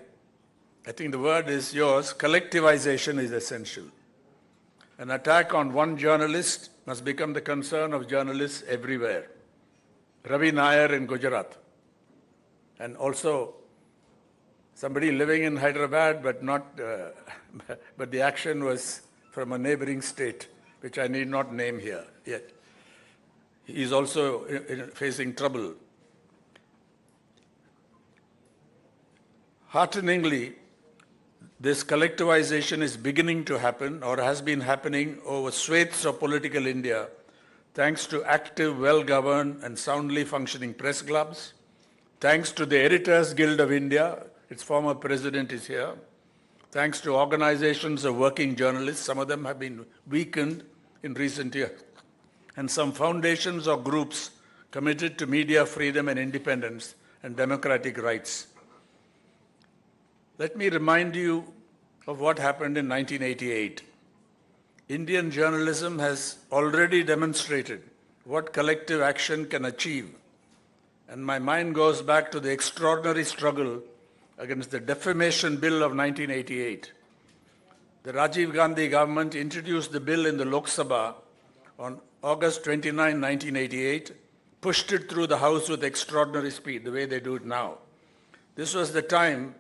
I think the word is yours, collectivization is essential. An attack on one journalist must become the concern of journalists everywhere. Ravi Nair in Gujarat, and also somebody living in Hyderabad, but not, but the action was from a neighboring state, which I need not name here yet. He is also facing trouble. Hearteningly, this collectivization is beginning to happen or has been happening over swathes of political India, thanks to active, well-governed and soundly functioning press clubs, thanks to the Editors Guild of India, its former president is here, thanks to organizations of working journalists, some of them have been weakened in recent years, and some foundations or groups committed to media freedom and independence and democratic rights. Let me remind you of what happened in 1988. Indian journalism has already demonstrated what collective action can achieve. And my mind goes back to the extraordinary struggle against the Defamation Bill of 1988. The Rajiv Gandhi government introduced the bill in the Lok Sabha on August 29, 1988, pushed it through the House with extraordinary speed, the way they do it now. This was the time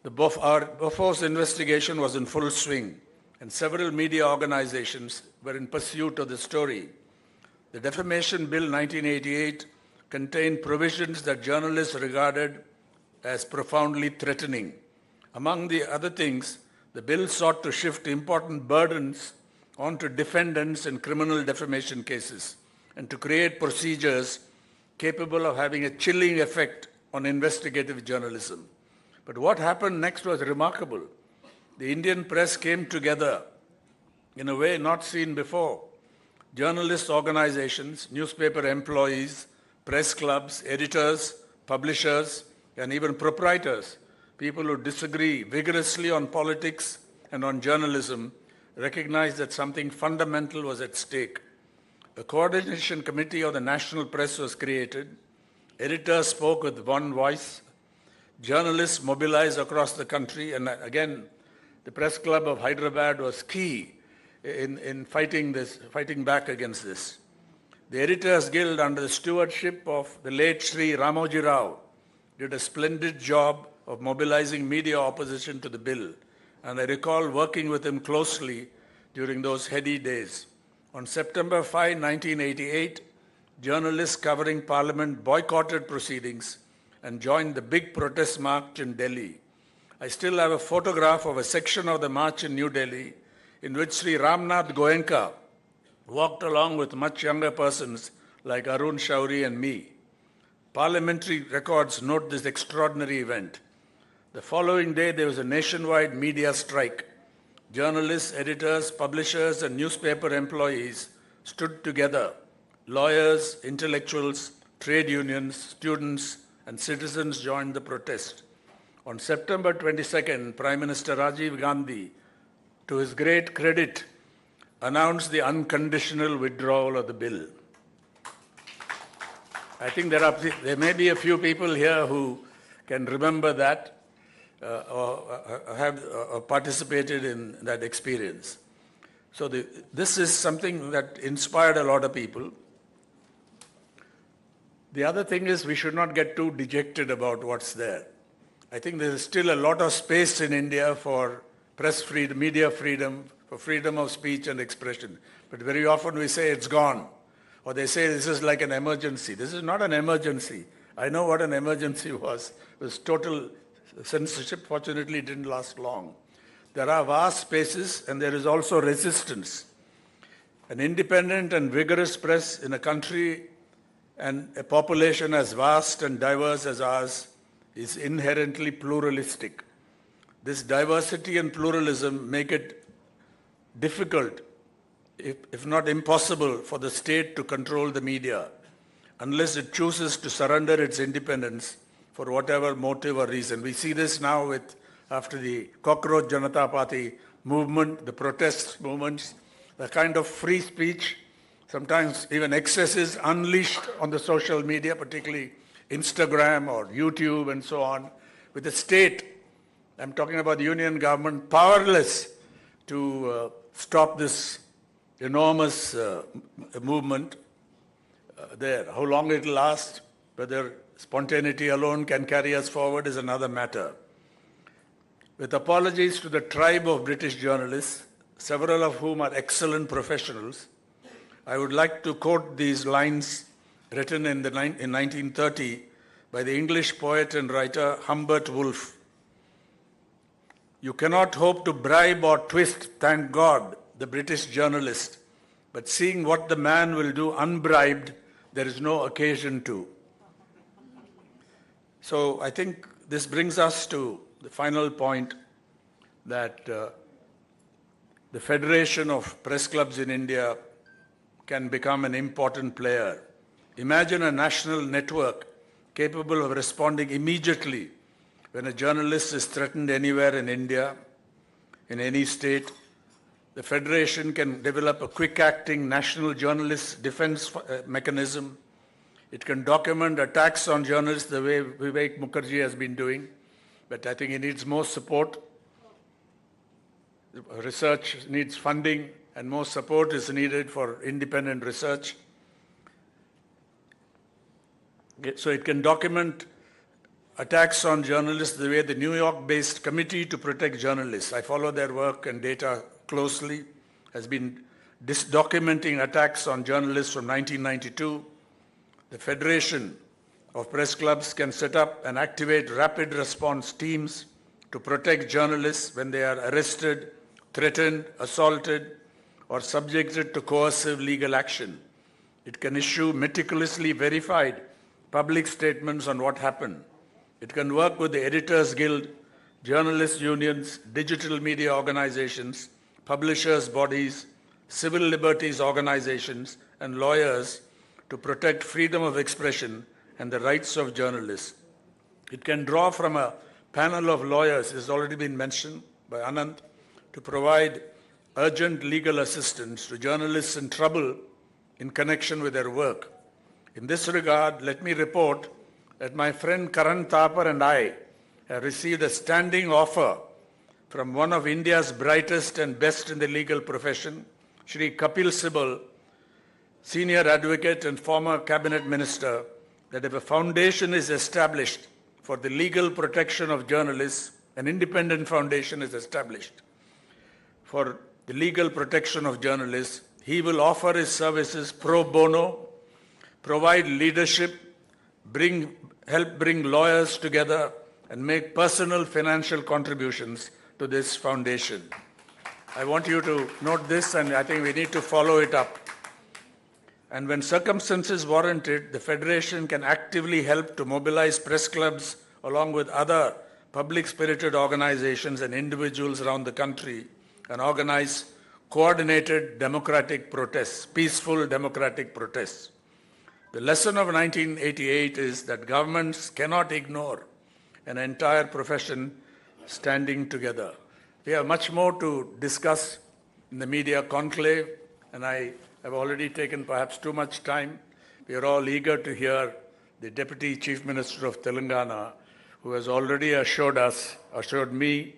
our Bofors investigation was in full swing, and several media organizations were in pursuit of the story. The Defamation Bill 1988 contained provisions that journalists regarded as profoundly threatening. Among the other things, the bill sought to shift important burdens onto defendants in criminal defamation cases and to create procedures capable of having a chilling effect on investigative journalism. But what happened next was remarkable. The Indian press came together in a way not seen before. Journalist organizations, newspaper employees, press clubs, editors, publishers, and even proprietors, people who disagree vigorously on politics and on journalism, recognized that something fundamental was at stake. A coordination committee of the national press was created. Editors spoke with one voice. Journalists mobilized across the country, and again, the Press Club of Hyderabad was key in fighting back against this. The Editors Guild, under the stewardship of the late Sri Ramoji Rao, did a splendid job of mobilizing media opposition to the bill, and I recall working with him closely during those heady days. On September 5, 1988, journalists covering Parliament boycotted proceedings and joined the big protest march in Delhi. I still have a photograph of a section of the march in New Delhi in which Sri Ramnath Goenka walked along with much younger persons like Arun Shauri and me. Parliamentary records note this extraordinary event. The following day, there was a nationwide media strike. Journalists, editors, publishers, and newspaper employees stood together. Lawyers, intellectuals, trade unions, students, and citizens joined the protest. On September 22nd, Prime Minister Rajiv Gandhi, to his great credit, announced the unconditional withdrawal of the bill. I think there may be a few people here who can remember that or have participated in that experience. So this is something that inspired a lot of people. The other thing is we should not get too dejected about what's there. I think there is still a lot of space in India for press freedom, media freedom, for freedom of speech and expression. But very often we say it's gone. Or they say this is like an emergency. This is not an emergency. I know what an emergency was. It was total censorship. Fortunately, it didn't last long. There are vast spaces and there is also resistance. An independent and vigorous press in a country and a population as vast and diverse as ours is inherently pluralistic. This diversity and pluralism make it difficult, if not impossible, for the state to control the media unless it chooses to surrender its independence for whatever motive or reason. We see this now after the Cockroach Janata Party movement, the protest movements, the kind of free speech, sometimes even excesses unleashed on the social media, particularly Instagram or YouTube and so on, with the state I'm talking about the union government, powerless to stop this enormous movement there. How long it will last, whether spontaneity alone can carry us forward is another matter. With apologies to the tribe of British journalists, several of whom are excellent professionals, I would like to quote these lines written in 1930 by the English poet and writer Humbert Woolf. You cannot hope to bribe or twist, thank God, the British journalist, but seeing what the man will do unbribed, there is no occasion to. So I think this brings us to the final point that the Federation of Press Clubs in India can become an important player. Imagine a national network capable of responding immediately when a journalist is threatened anywhere in India, in any state. The Federation can develop a quick-acting national journalist defense mechanism. It can document attacks on journalists the way Vivek Mukherjee has been doing, but I think it needs more support. Research needs funding, and more support is needed for independent research. So it can document attacks on journalists the way the New York-based Committee to Protect Journalists, I follow their work and data closely, has been documenting attacks on journalists from 1992. The Federation of Press Clubs can set up and activate rapid response teams to protect journalists when they are arrested, threatened, assaulted, or subjected to coercive legal action. It can issue meticulously verified public statements on what happened. It can work with the Editors Guild, journalist unions, digital media organizations, publishers' bodies, civil liberties organizations, and lawyers to protect freedom of expression and the rights of journalists. It can draw from a panel of lawyers, it has already been mentioned by Anand, to provide urgent legal assistance to journalists in trouble in connection with their work. In this regard, let me report that my friend Karan Thapar and I have received a standing offer from one of India's brightest and best in the legal profession, Shri Kapil Sibal, senior advocate and former cabinet minister, that if a foundation is established for the legal protection of journalists, an independent foundation is established for the legal protection of journalists, he will offer his services pro bono, provide leadership, help bring lawyers together, and make personal financial contributions to this foundation. I want you to note this, and I think we need to follow it up. And when circumstances warrant it, the Federation can actively help to mobilize press clubs along with other public-spirited organizations and individuals around the country and organize coordinated democratic protests, peaceful democratic protests. The lesson of 1988 is that governments cannot ignore an entire profession standing together. We have much more to discuss in the media conclave, and I have already taken perhaps too much time. We are all eager to hear the Deputy Chief Minister of Telangana, who has already assured me,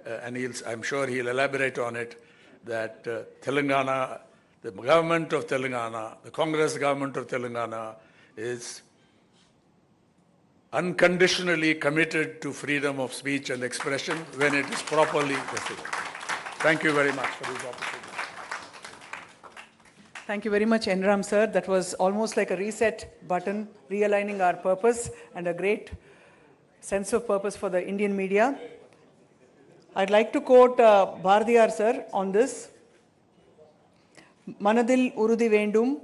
and I'm sure he'll elaborate on it, that Telangana, the government of Telangana, the Congress government of Telangana is unconditionally committed to freedom of speech and expression when it is properly defined. Thank you very much for this opportunity. Thank you very much, Enram sir. That was almost like a reset button, realigning our purpose and a great sense of purpose for the Indian media. I'd like to quote Bhardiyar sir on this. Manadil Urudi Vendum.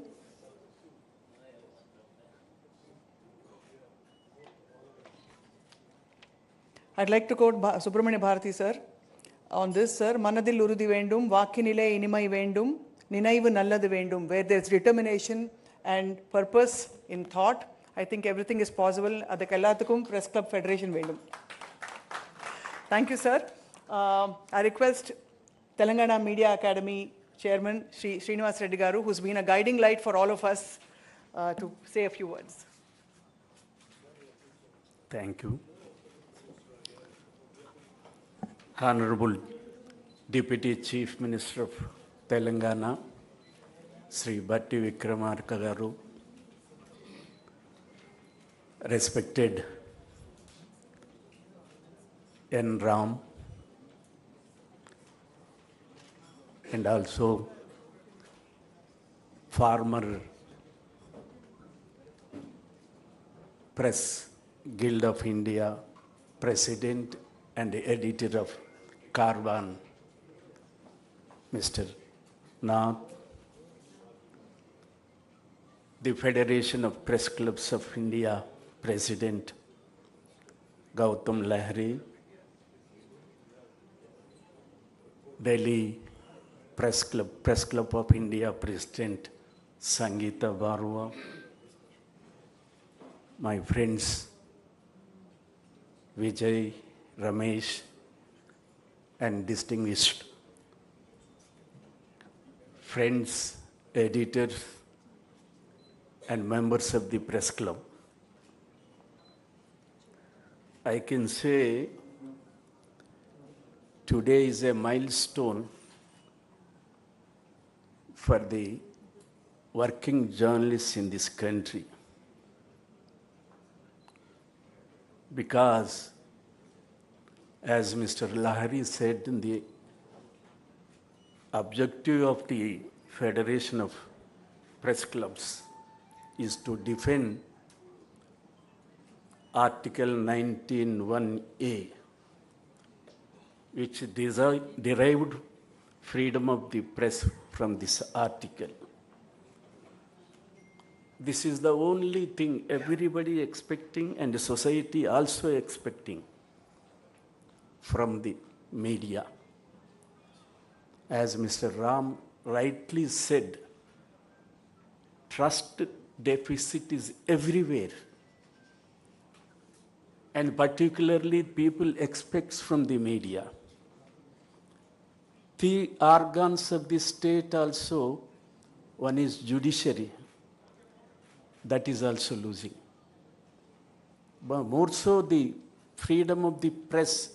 I'd like to quote Subramanya Bharati sir on this, sir. Manadil Urudi Vendum, Vakinile Inimai Vendum, Ninaivu Nalladu Vendum, where there's determination and purpose in thought, I think everything is possible. At the Kallatukum Press Club Federation Vendum. Thank you, sir. I request Telangana Media Academy Chairman Shri Srinivas Reddy Garu, who's been a guiding light for all of us, to say a few words. Thank you. Honorable Deputy Chief Minister of Telangana, Sri Batti Vikramarka garu, respected N. Ram, and also former Press Guild of India President and Editor of Carbon, Mr. Nath, the Federation of Press Clubs of India President Gautam Lahiri, Delhi Press Club of India President Sangeeta Barua, my friends Vijay, Ramesh, and distinguished friends, editors, and members of the press club. I can say today is a milestone for the working journalists in this country, because as Mr. Lahiri said, in the objective of the Federation of Press Clubs is to defend Article 19(1)(a), which derived freedom of the press from this article. This is the only thing everybody expecting and the society also expecting from the media. As Mr. Ram rightly said, trust deficit is everywhere. And particularly people expect from the media. The organs of the state also, one is judiciary, that is also losing. But more so the freedom of the press.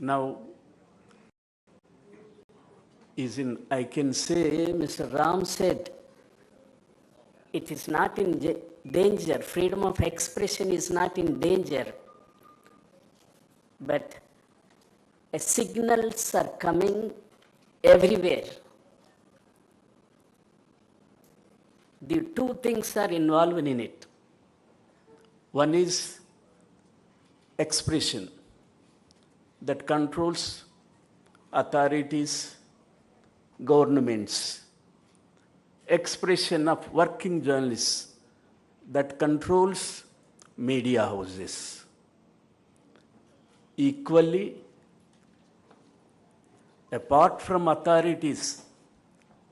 Now, I can say, Mr. Ram said, it is not in danger, freedom of expression is not in danger, but signals are coming everywhere. The two things are involved in it. One is expression that controls authorities, governments. Expression of working journalists that controls media houses. Equally, apart from authorities,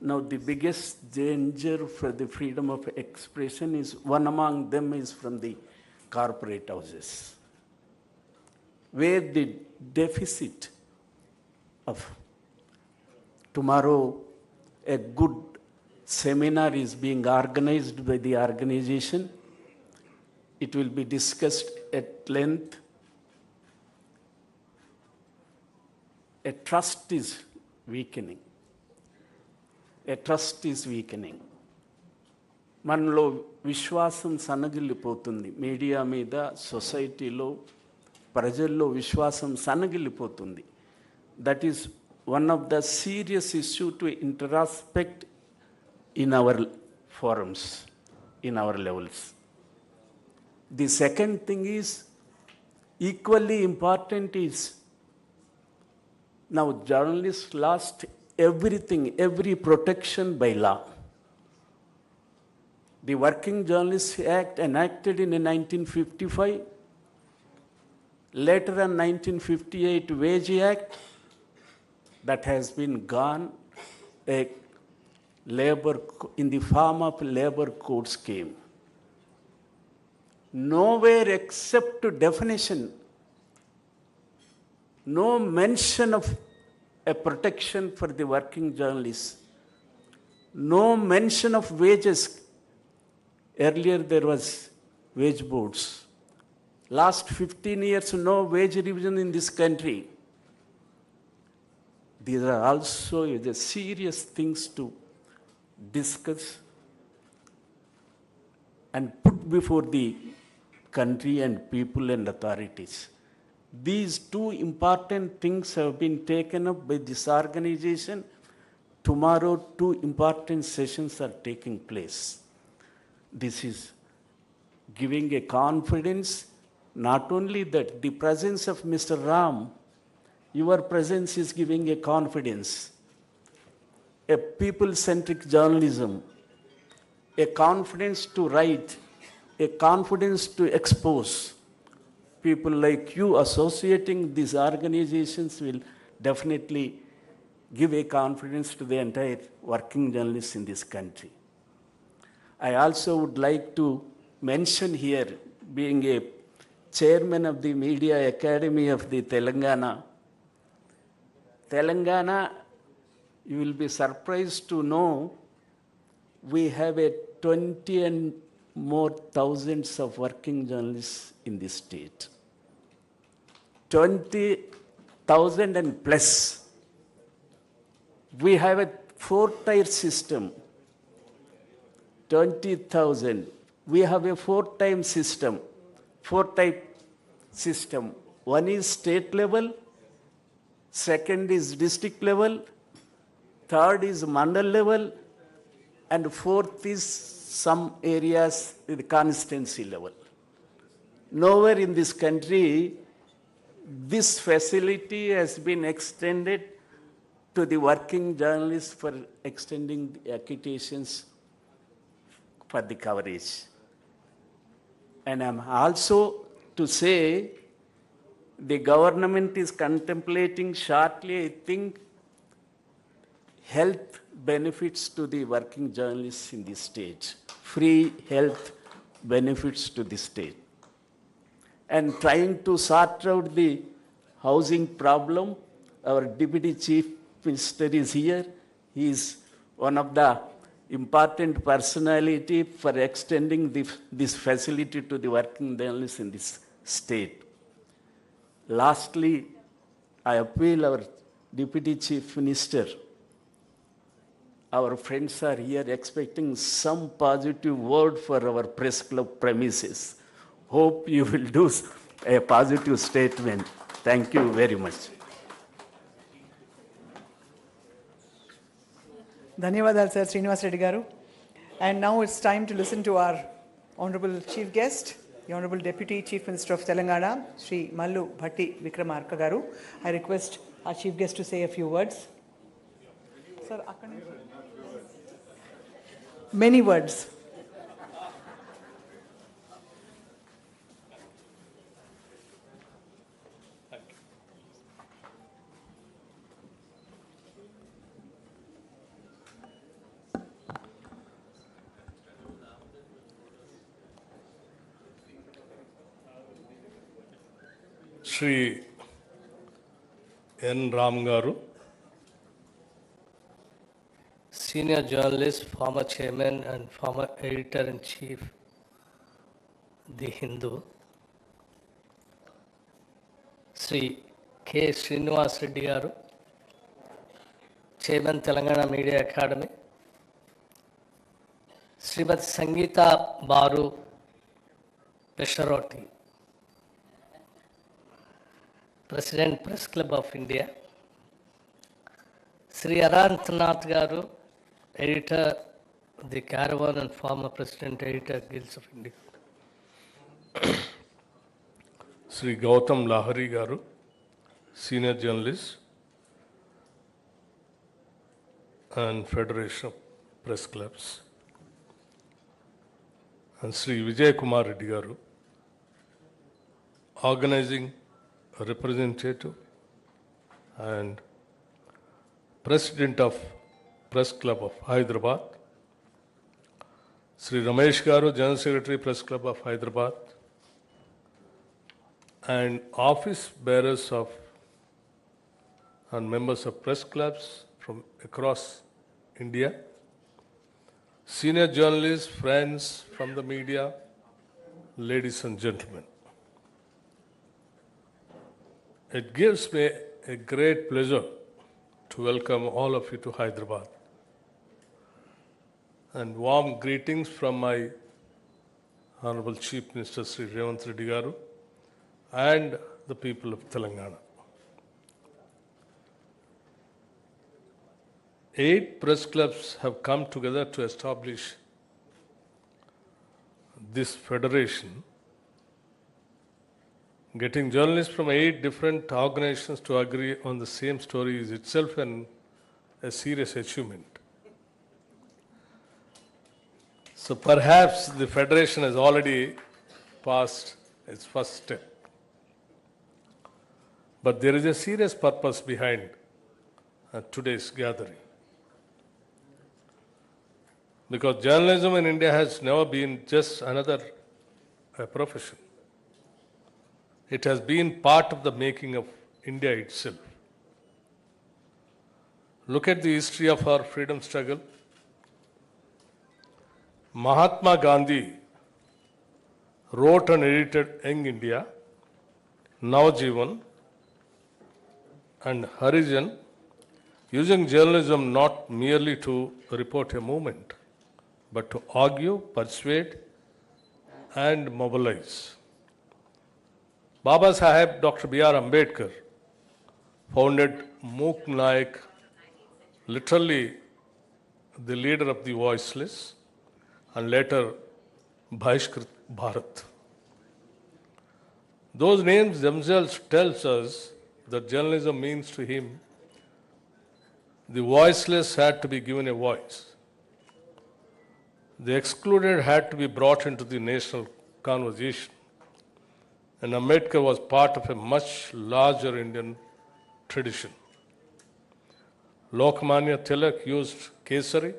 now the biggest danger for the freedom of expression is, one among them is from the corporate houses, where the deficit of tomorrow a good seminar is being organized by the organization. It will be discussed at length. A trust is weakening. A trust is weakening. మనలో విశ్వాసం సన్నగిల్లిపోతుంది. Media మీద, సొసైటీలో, ప్రజల్లో విశ్వాసం సన్నగిల్లిపోతుంది. That is one of the serious issue to introspect in our forums, in our levels. The second thing is, equally important is, now journalists lost everything, every protection by law. The Working Journalists Act enacted in 1955, later in 1958 Wage Act, that has been gone in the form of labor code scheme. Nowhere except definition, no mention of a protection for the working journalists, no mention of wages. Earlier there was wage boards. Last 15 years, no wage revision in this country. These are also the serious things to discuss and put before the country and people and authorities. These two important things have been taken up by this organization. Tomorrow, two important sessions are taking place. This is giving a confidence, not only that the presence of Mr. Ram, your presence is giving a confidence, a people-centric journalism, a confidence to write, a confidence to expose. People like you associating these organizations will definitely give a confidence to the entire working journalists in this country. I also would like to mention here, being a chairman of the Media Academy of the Telangana, you will be surprised to know we have a 20 and more thousands of working journalists in this state. 20,000 and plus. We have a 4-tier system. 20,000. We have a 4-type system. One is state level, second is district level, third is mandal level, and fourth is some areas with constituency level. Nowhere in this country this facility has been extended to the working journalists for extending the accreditations for the coverage. And I'm also to say the government is contemplating shortly, I think, health benefits to the working journalists in the state, free health benefits to the state, and trying to sort out the housing problem. Our Deputy Chief Minister is here. He is one of the important personality for extending this facility to the working journalists in this state. Lastly, I appeal our Deputy Chief Minister. Our friends are here expecting some positive word for our press club premises. Hope you will do a positive statement. Thank you very much. ధన్యవాదాలు sir Srinivas Reddy గారు. And now it's time to listen to our honorable chief guest, the honorable Deputy Chief Minister of Telangana, Shri Mallu Bhatti Vikramarka garu. I request our chief guest to say a few words. Sir, many words. Shri N. Ram Garu, senior journalist, former chairman and former editor-in-chief, The Hindu. Sri K. Srinivas Reddy Garu, chairman Telangana Media Academy. Srimati Sangeeta Baru Pesharoti, President Press Club of India. Sri Arantnath Garu, editor of the Caravan and former President Editor Guilds of India. Sri Gautam Lahari Garu, senior journalist and Federation of Press Clubs. And Sri Vijay Kumar Reddy Garu, organizing representative and President of Press Club of Hyderabad. Sri Ramesh Garu, General Secretary, Press Club of Hyderabad. And office bearers of and members of press clubs from across India. Senior journalists, friends from the media, ladies and gentlemen. It gives me a great pleasure to welcome all of you to Hyderabad. And warm greetings from my Honorable Chief Minister Sri Revanth Reddy Garu and the people of Telangana. 8 press clubs have come together to establish this federation. Getting journalists from 8 different organizations to agree on the same story is itself a serious achievement. So perhaps the federation has already passed its first step. But there is a serious purpose behind today's gathering. Because journalism in India has never been just another profession. It has been part of the making of India itself. Look at the history of our freedom struggle. Mahatma Gandhi wrote and edited Young India, Navjivan, and Harijan, using journalism not merely to report a movement, but to argue, persuade, and mobilize. Baba Saheb Dr. B.R. Ambedkar founded Mook Naik, literally the leader of the voiceless, and later Bhashkrit Bharat. Those names themselves tells us that journalism means to him the voiceless had to be given a voice. The excluded had to be brought into the national conversation. And Ambedkar was part of a much larger Indian tradition. Lokmanya Tilak used Kesari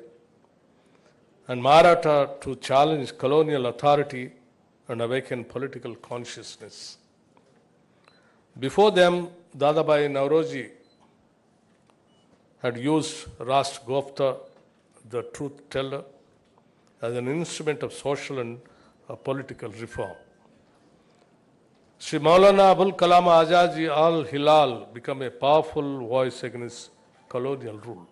and Maratha to challenge colonial authority and awaken political consciousness. Before them, Dadabhai Nauroji had used Rashtra Gupta, the truth teller, as an instrument of social and political reform. Sri Maulana Abul Kalam Azad Ji Al Hilal became a powerful voice against colonial rule.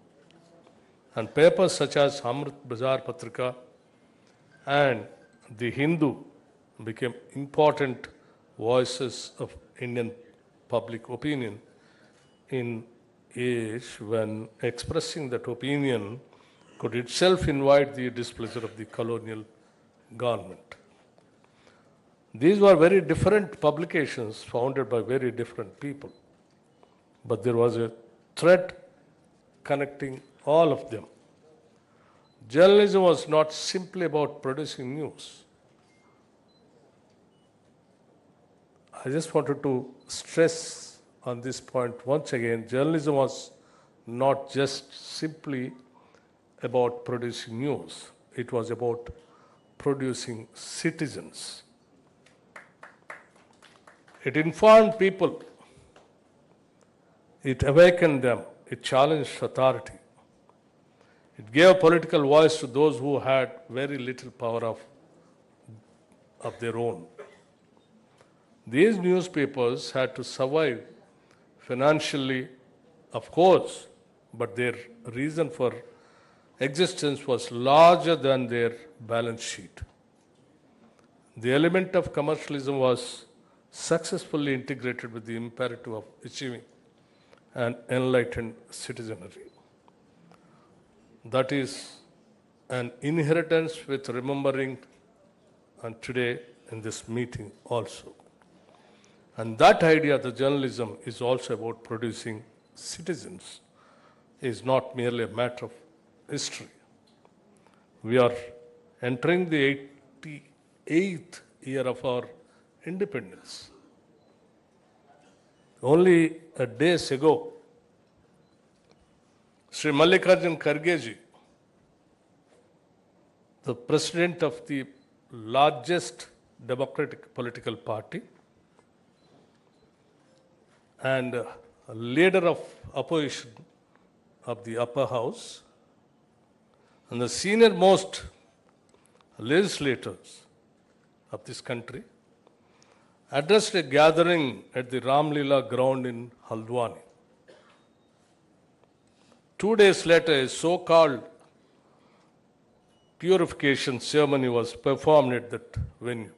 And papers such as Amrit Bazar Patrika and The Hindu became important voices of Indian public opinion in age when expressing that opinion could itself invite the displeasure of the colonial government. These were very different publications founded by very different people, but there was a thread connecting all of them. Journalism was not simply about producing news. I just wanted to stress on this point once again. Journalism was not just simply about producing news. It was about producing citizens. It informed people. It awakened them. It challenged authority. It gave political voice to those who had very little power of their own. These newspapers had to survive financially, of course, but their reason for existence was larger than their balance sheet. The element of commercialism was successfully integrated with the imperative of achieving an enlightened citizenry. That is an inheritance with remembering and today in this meeting also. And that idea that journalism is also about producing citizens is not merely a matter of history. We are entering the 88th year of our independence. Only days ago, Sri Mallikarjun Kharge ji, the president of the largest democratic political party and a leader of opposition of the upper house and the senior most legislators of this country addressed a gathering at the Ramlila ground in Haldwani. 2 days later, a so-called purification ceremony was performed at that venue.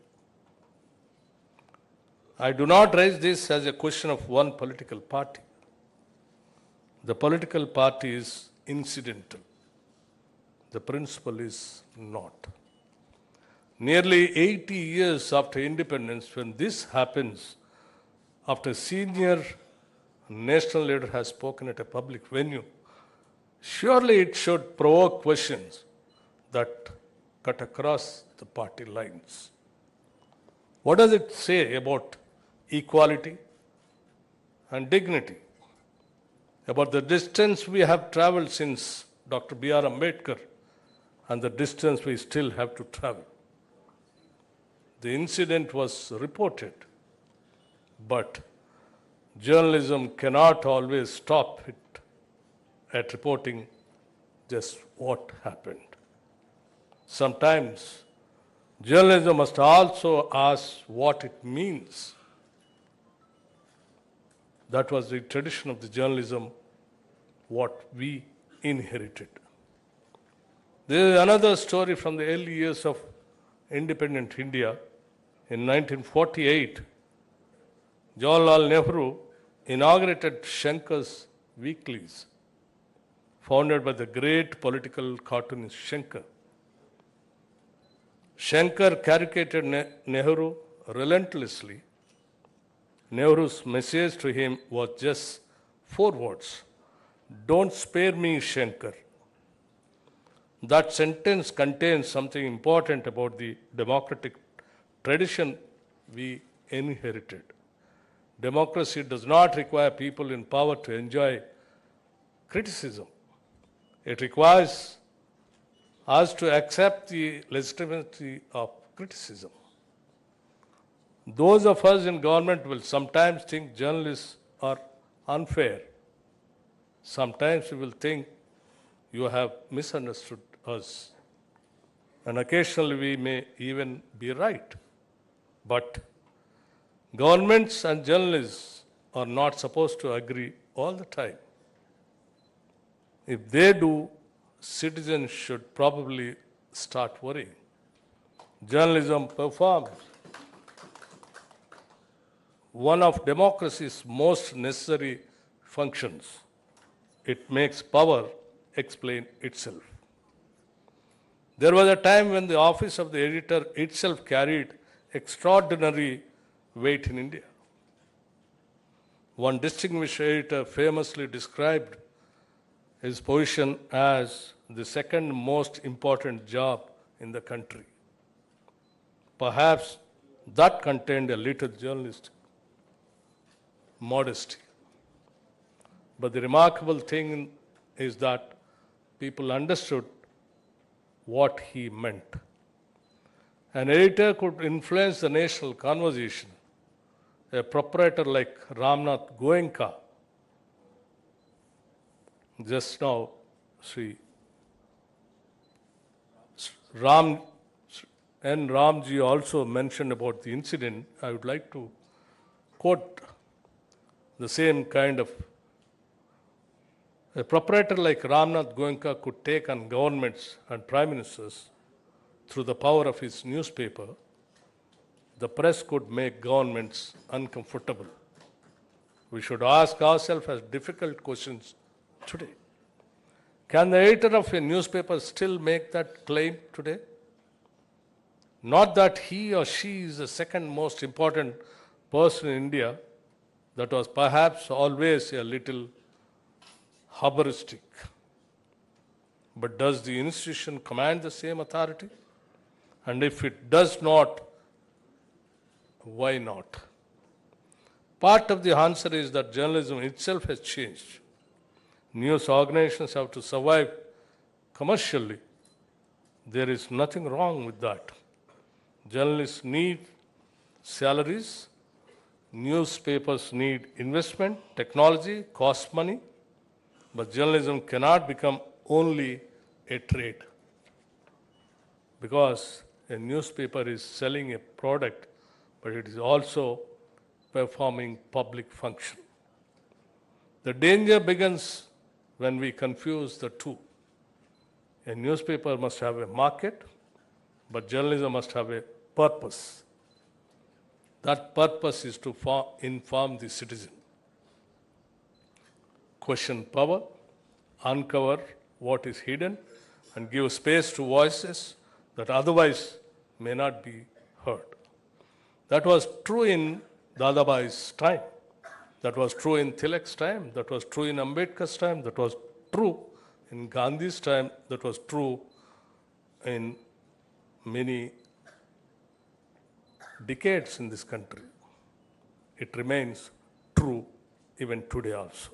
I do not raise this as a question of one political party. The political party is incidental. The principle is not. Nearly 80 years after independence, when this happens, after a senior national leader has spoken at a public venue, surely it should provoke questions that cut across the party lines. What does it say about equality and dignity? About the distance we have traveled since Dr. B.R. Ambedkar and the distance we still have to travel. The incident was reported, but journalism cannot always stop it at reporting just what happened. Sometimes journalism must also ask what it means. That was the tradition of the journalism, what we inherited. There is another story from the early years of independent India. In 1948, Jawaharlal Nehru inaugurated Shankar's weeklies, founded by the great political cartoonist Shankar. Shankar caricatured Nehru relentlessly. Nehru's message to him was just 4 words: "Don't spare me, Shankar." That sentence contains something important about the democratic tradition we inherited. Democracy does not require people in power to enjoy criticism. It requires us to accept the legitimacy of criticism. Those of us in government will sometimes think journalists are unfair. Sometimes we will think you have misunderstood us. And occasionally we may even be right. But governments and journalists are not supposed to agree all the time. If they do, citizens should probably start worrying. Journalism performs one of democracy's most necessary functions. It makes power explain itself. There was a time when the office of the editor itself carried extraordinary weight in India. One distinguished editor famously described his position as the second most important job in the country. Perhaps that contained a little journalistic modesty. But the remarkable thing is that people understood what he meant. An editor could influence the national conversation. A proprietor like Ramnath Goenka, just now, Sri Ramji also mentioned about the incident. I would like to quote the same kind of. A proprietor like Ramnath Goenka could take on governments and prime ministers through the power of his newspaper. The press could make governments uncomfortable. We should ask ourselves as difficult questions today. Can the editor of a newspaper still make that claim today? Not that he or she is the second most important person in India. That was perhaps always a little hubristic. But does the institution command the same authority? And if it does not, why not? Part of the answer is that journalism itself has changed. News organizations have to survive commercially. There is nothing wrong with that. Journalists need salaries. Newspapers need investment, technology, cost money. But journalism cannot become only a trade. Because a newspaper is selling a product but it is also performing public function. The danger begins when we confuse the two. A newspaper must have a market, but journalism must have a purpose. That purpose is to inform the citizen, question power, uncover what is hidden, and give space to voices that otherwise may not be heard. That was true in Dadabhai's time. That was true in Tilak's time. That was true in Ambedkar's time. That was true in Gandhi's time. That was true in many decades in this country. It remains true even today also.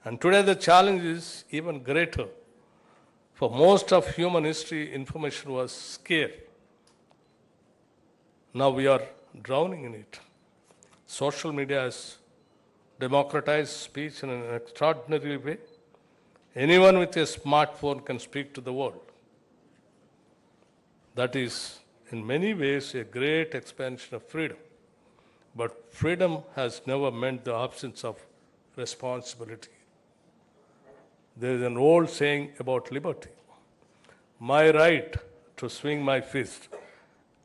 And today the challenge is even greater. For most of human history, information was scarce. Now we are drowning in it. Social media has democratized speech in an extraordinary way. Anyone with a smartphone can speak to the world. That is, in many ways, a great expansion of freedom. But freedom has never meant the absence of responsibility. There is an old saying about liberty. My right to swing my fist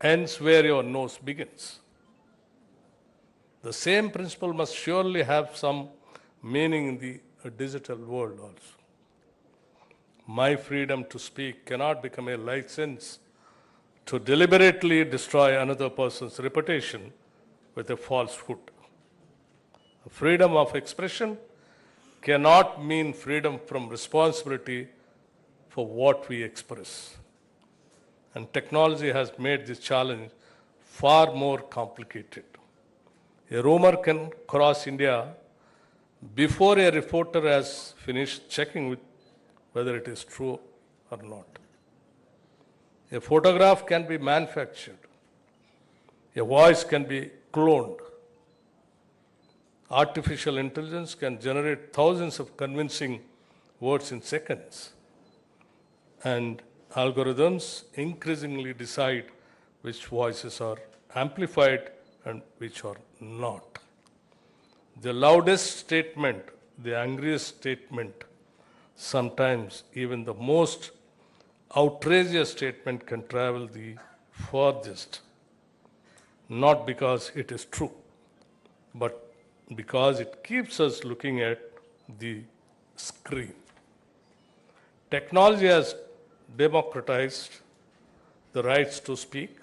ends where your nose begins. The same principle must surely have some meaning in the digital world also. My freedom to speak cannot become a license to deliberately destroy another person's reputation with a falsehood. Freedom of expression cannot mean freedom from responsibility for what we express. And technology has made this challenge far more complicated. A rumor can cross India before a reporter has finished checking with whether it is true or not. A photograph can be manufactured. A voice can be cloned. Artificial intelligence can generate thousands of convincing words in seconds. And algorithms increasingly decide which voices are amplified and which are not. The loudest statement, the angriest statement, sometimes even the most outrageous statement can travel the farthest, not because it is true, but because it keeps us looking at the screen. Technology has democratized the rights to speak.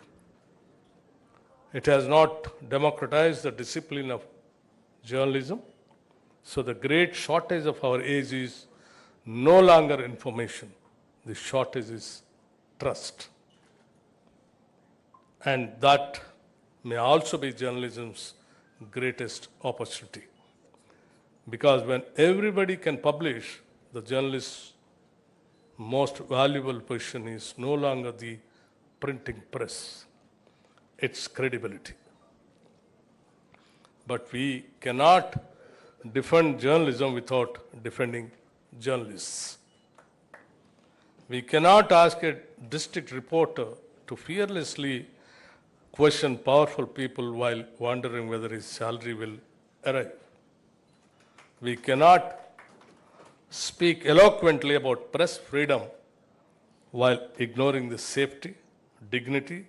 It has not democratized the discipline of journalism. So the great shortage of our age is no longer information. The shortage is trust. And that may also be journalism's greatest opportunity. Because when everybody can publish, the journalist's most valuable position is no longer the printing press, its credibility. But we cannot defend journalism without defending journalists. We cannot ask a district reporter to fearlessly question powerful people while wondering whether his salary will arrive. We cannot speak eloquently about press freedom while ignoring the safety, dignity,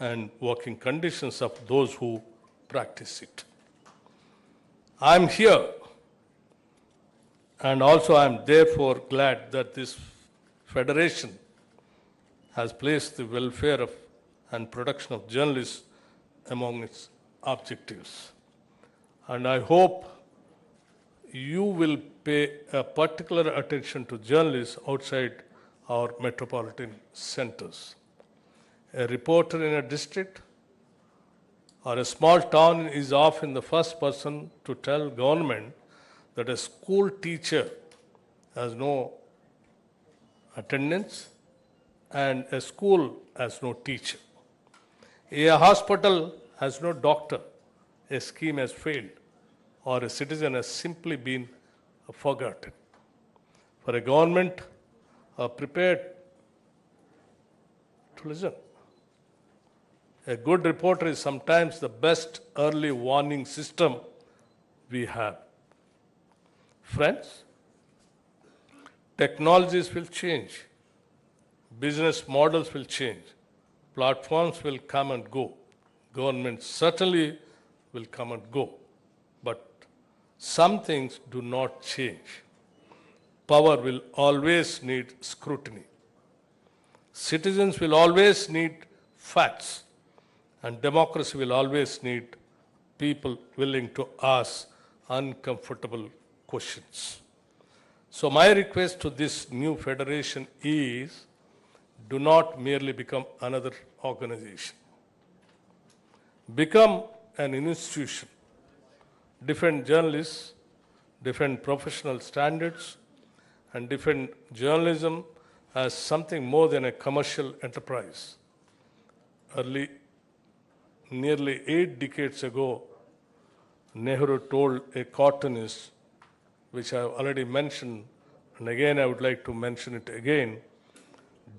and working conditions of those who practice it. I'm here, and also I'm therefore glad that this federation has placed the welfare of and protection of journalists among its objectives. And I hope you will pay a particular attention to journalists outside our metropolitan centers. A reporter in a district or a small town is often the first person to tell government that a school teacher has no attendance and a school has no teacher. A hospital has no doctor, a scheme has failed, or a citizen has simply been forgotten. For a government prepared to listen, A good reporter is sometimes the best early warning system we have. Friends, technologies will change, business models will change, platforms will come and go, governments certainly will come and go, but some things do not change. Power will always need scrutiny. Citizens will always need facts, and democracy will always need people willing to ask uncomfortable questions. So my request to this new federation is, do not merely become another organization. Become an institution. Different journalists, different professional standards, and different journalism as something more than a commercial enterprise. Nearly 8 decades ago, Nehru told a cartoonist, which I have already mentioned, and again I would like to mention it again,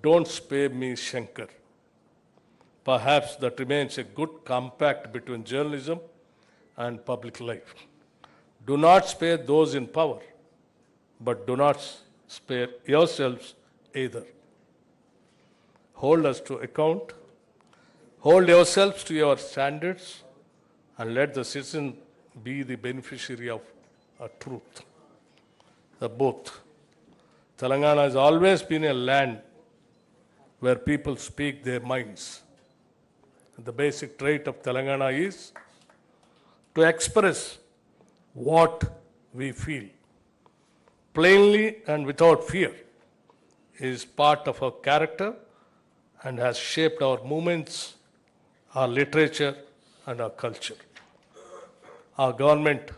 don't spare me, Shankar. Perhaps that remains a good compact between journalism and public life. Do not spare those in power, but do not spare yourselves either. Hold us to account. Hold yourselves to your standards, and let the citizen be the beneficiary of a truth. The both. Telangana has always been a land where people speak their minds. The basic trait of Telangana is to express what we feel plainly and without fear. It is part of our character and has shaped our movements, our literature, and our culture. Our government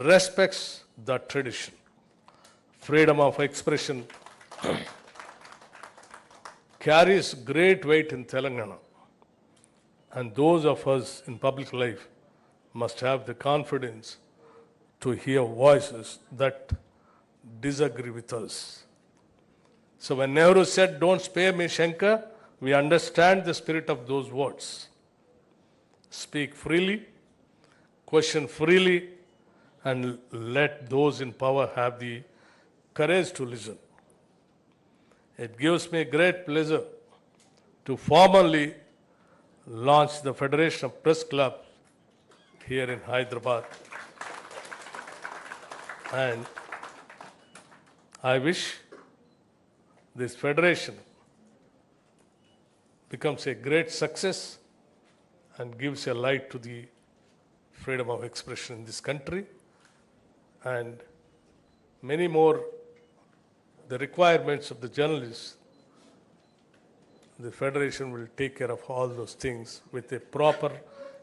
respects that tradition. Freedom of expression carries great weight in Telangana, and those of us in public life must have the confidence to hear voices that disagree with us. So when Nehru said, don't spare me, Shankar, we understand the spirit of those words. Speak freely, question freely, and let those in power have the courage to listen. It gives me great pleasure to formally launch the Federation of Press Clubs here in Hyderabad. And I wish this federation becomes a great success and gives a light to the freedom of expression in this country, and many more the requirements of the journalists. The federation will take care of all those things with a proper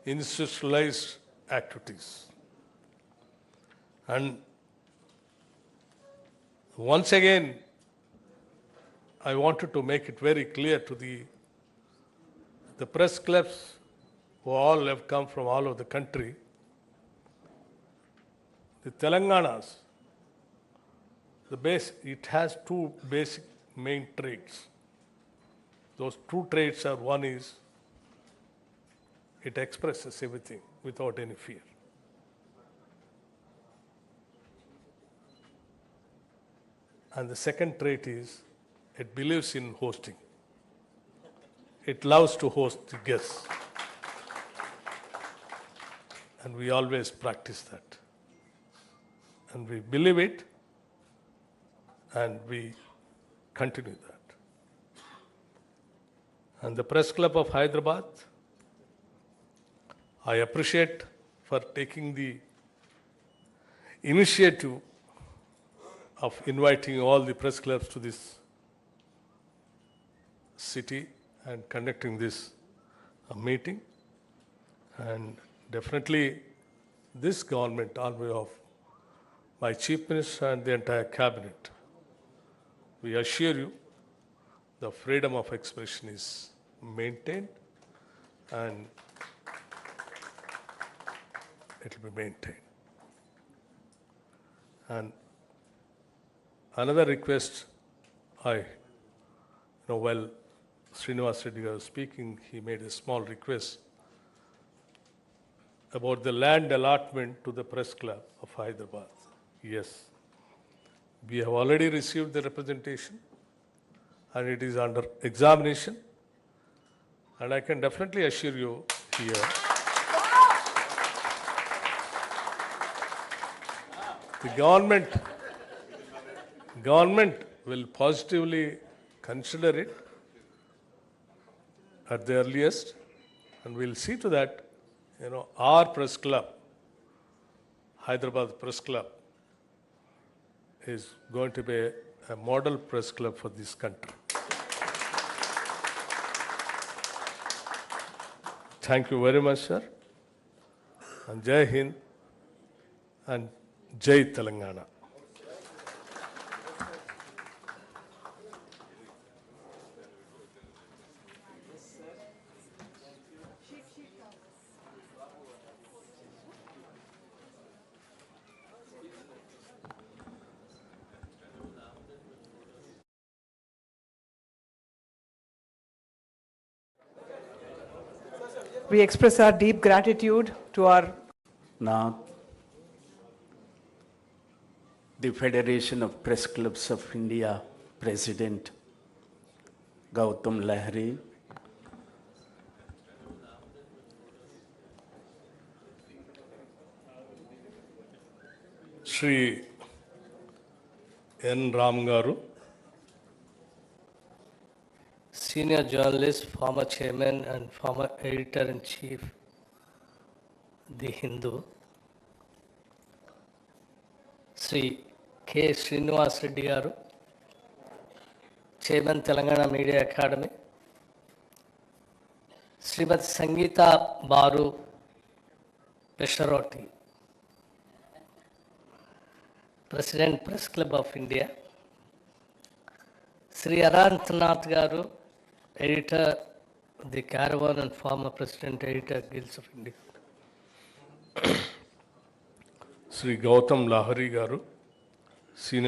institutionalized activities. And once again, I wanted to make it very clear to the press clubs who all have come from all over the country. The Telangana's, it has two basic main traits. Those two traits are, one is, it expresses everything without any fear. And the second trait is, it believes in hosting. It loves to host the guests. And we always practice that. And we believe it, and we continue that. And the Press Club of Hyderabad, I appreciate for taking the initiative of inviting all the press clubs to this city and conducting this meeting. And definitely this government, on behalf of my Chief Minister and the entire cabinet, we assure you the freedom of expression is maintained, and it will be maintained. And another request, well, Srinivas Reddy was speaking, he made a small request about the land allotment to the Press Club of Hyderabad. Yes, we have already received the representation and it is under examination, and I can definitely assure you here the government will positively consider it at the earliest, and we'll see to that, our press club, Hyderabad Press Club, is going to be a model press club for this country. Thank you very much, sir. And Jai Hind and Jai Telangana. We express our deep gratitude to our... Now, the Federation of Press Clubs of India President Gautam Lahiri, Shri N. Ram Garu, Senior journalist, former chairman and former editor-in-chief, The Hindu, Sri K. Srinivas Reddy Garu, Chairman Telangana Media Academy, Srimati Sangeeta Baru Pesharoti, President Press Club of India, Sri Arantnath Garu, Editor, The Caravan and former President Editor, Guilds of India. Sri Gautam Lahiri Garu, Senior